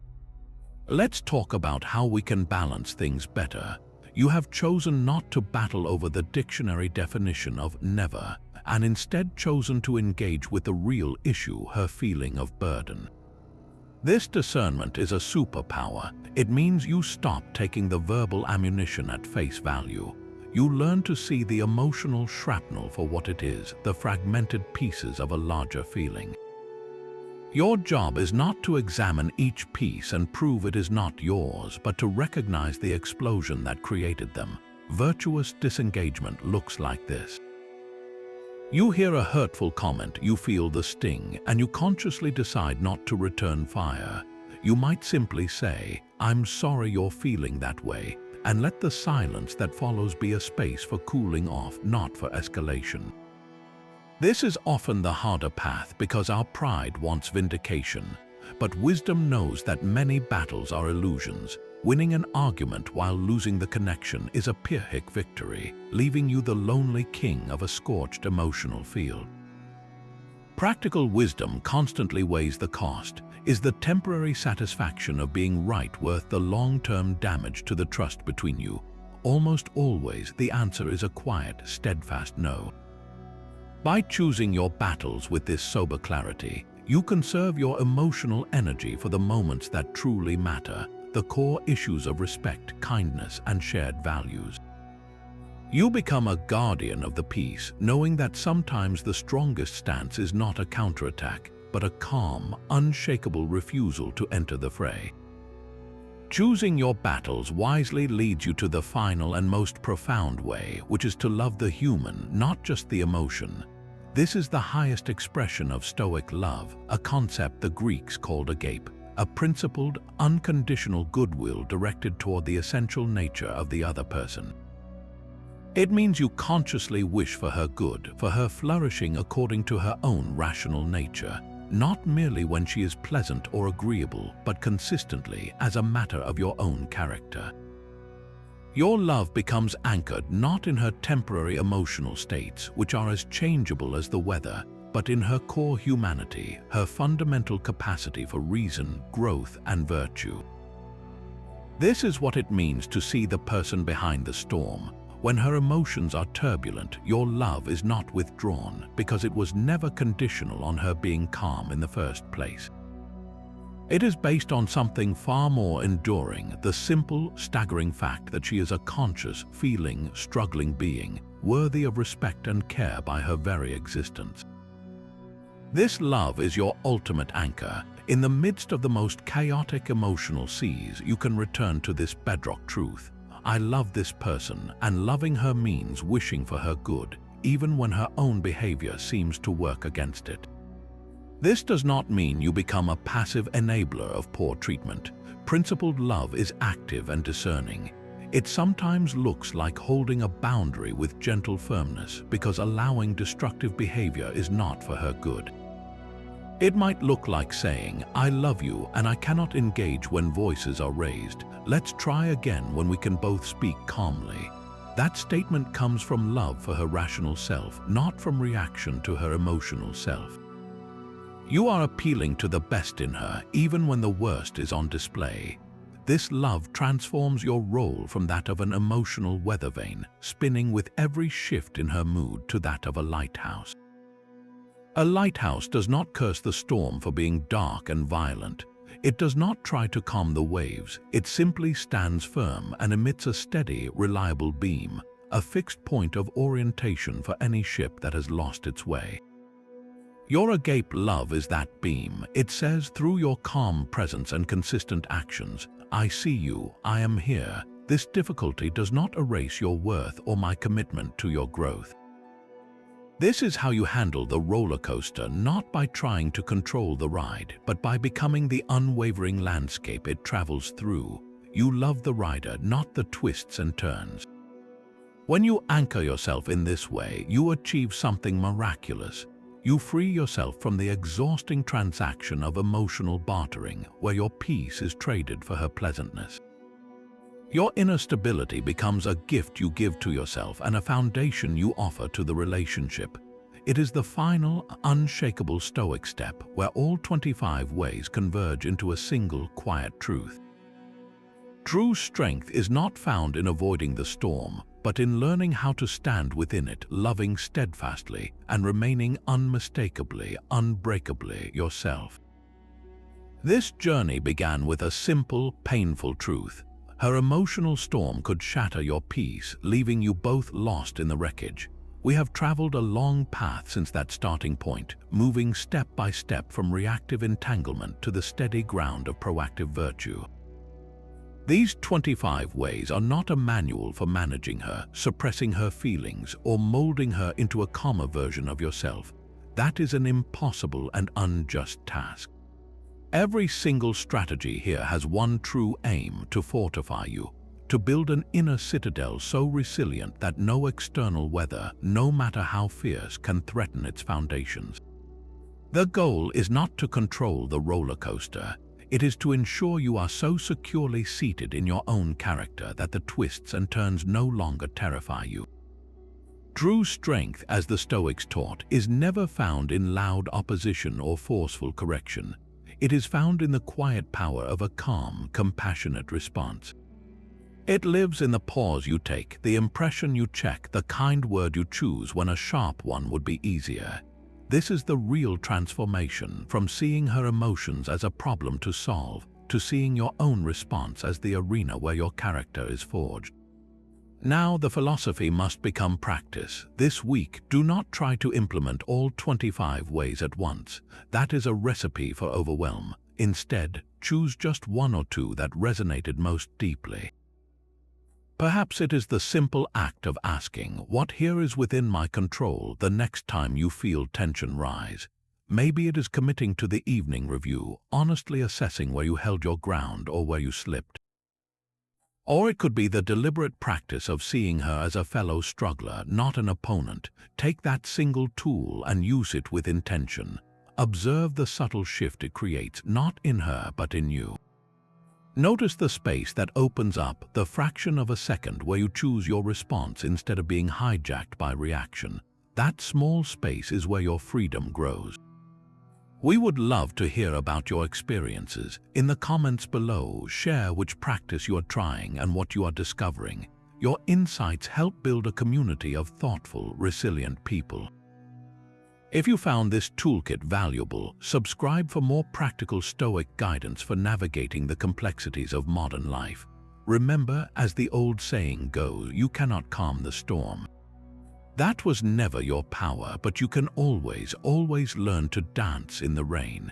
Let's talk about how we can balance things better. You have chosen not to battle over the dictionary definition of never, and instead chosen to engage with the real issue, her feeling of burden. This discernment is a superpower. It means you stop taking the verbal ammunition at face value. You learn to see the emotional shrapnel for what it is, the fragmented pieces of a larger feeling. Your job is not to examine each piece and prove it is not yours, but to recognize the explosion that created them. Virtuous disengagement looks like this. You hear a hurtful comment, you feel the sting, and you consciously decide not to return fire. You might simply say, "I'm sorry you're feeling that way," and let the silence that follows be a space for cooling off, not for escalation. This is often the harder path because our pride wants vindication, but wisdom knows that many battles are illusions. Winning an argument while losing the connection is a Pyrrhic victory, leaving you the lonely king of a scorched emotional field. Practical wisdom constantly weighs the cost. Is the temporary satisfaction of being right worth the long-term damage to the trust between you? Almost always, the answer is a quiet, steadfast no. By choosing your battles with this sober clarity, you conserve your emotional energy for the moments that truly matter, the core issues of respect, kindness, and shared values. You become a guardian of the peace, knowing that sometimes the strongest stance is not a counterattack, but a calm, unshakable refusal to enter the fray. Choosing your battles wisely leads you to the final and most profound way, which is to love the human, not just the emotion. This is the highest expression of Stoic love, a concept the Greeks called agape, a principled, unconditional goodwill directed toward the essential nature of the other person. It means you consciously wish for her good, for her flourishing according to her own rational nature, not merely when she is pleasant or agreeable, but consistently as a matter of your own character. Your love becomes anchored not in her temporary emotional states, which are as changeable as the weather, but in her core humanity, her fundamental capacity for reason, growth, and virtue. This is what it means to see the person behind the storm. When her emotions are turbulent, your love is not withdrawn because it was never conditional on her being calm in the first place. It is based on something far more enduring, the simple, staggering fact that she is a conscious, feeling, struggling being, worthy of respect and care by her very existence. This love is your ultimate anchor. In the midst of the most chaotic emotional seas, you can return to this bedrock truth. I love this person, and loving her means wishing for her good, even when her own behavior seems to work against it. This does not mean you become a passive enabler of poor treatment. Principled love is active and discerning. It sometimes looks like holding a boundary with gentle firmness because allowing destructive behavior is not for her good. It might look like saying, "I love you and I cannot engage when voices are raised. Let's try again when we can both speak calmly." That statement comes from love for her rational self, not from reaction to her emotional self. You are appealing to the best in her, even when the worst is on display. This love transforms your role from that of an emotional weather vane, spinning with every shift in her mood, to that of a lighthouse. A lighthouse does not curse the storm for being dark and violent. It does not try to calm the waves. It simply stands firm and emits a steady, reliable beam, a fixed point of orientation for any ship that has lost its way. Your agape love is that beam. It says through your calm presence and consistent actions, "I see you, I am here." This difficulty does not erase your worth or my commitment to your growth. This is how you handle the roller coaster, not by trying to control the ride, but by becoming the unwavering landscape it travels through. You love the rider, not the twists and turns. When you anchor yourself in this way, you achieve something miraculous. You free yourself from the exhausting transaction of emotional bartering, where your peace is traded for her pleasantness. Your inner stability becomes a gift you give to yourself and a foundation you offer to the relationship. It is the final, unshakable Stoic step where all 25 ways converge into a single, quiet truth. True strength is not found in avoiding the storm, but in learning how to stand within it, loving steadfastly and remaining unmistakably, unbreakably yourself. This journey began with a simple, painful truth. Her emotional storm could shatter your peace, leaving you both lost in the wreckage. We have traveled a long path since that starting point, moving step by step from reactive entanglement to the steady ground of proactive virtue. These 25 ways are not a manual for managing her, suppressing her feelings, or molding her into a calmer version of yourself. That is an impossible and unjust task. Every single strategy here has one true aim: to fortify you, to build an inner citadel so resilient that no external weather, no matter how fierce, can threaten its foundations. The goal is not to control the roller coaster. It is to ensure you are so securely seated in your own character that the twists and turns no longer terrify you. True strength, as the Stoics taught, is never found in loud opposition or forceful correction. It is found in the quiet power of a calm, compassionate response. It lives in the pause you take, the impression you check, the kind word you choose when a sharp one would be easier. This is the real transformation, from seeing her emotions as a problem to solve, to seeing your own response as the arena where your character is forged. Now the philosophy must become practice. This week, do not try to implement all 25 ways at once. That is a recipe for overwhelm. Instead, choose just one or two that resonated most deeply. Perhaps it is the simple act of asking, "What here is within my control?" the next time you feel tension rise. Maybe it is committing to the evening review, honestly assessing where you held your ground or where you slipped. Or it could be the deliberate practice of seeing her as a fellow struggler, not an opponent. Take that single tool and use it with intention. Observe the subtle shift it creates, not in her but in you. Notice the space that opens up, the fraction of a second where you choose your response instead of being hijacked by reaction. That small space is where your freedom grows. We would love to hear about your experiences. In the comments below, share which practice you are trying and what you are discovering. Your insights help build a community of thoughtful, resilient people. If you found this toolkit valuable, subscribe for more practical Stoic guidance for navigating the complexities of modern life. Remember, as the old saying goes, you cannot calm the storm. That was never your power, but you can always learn to dance in the rain.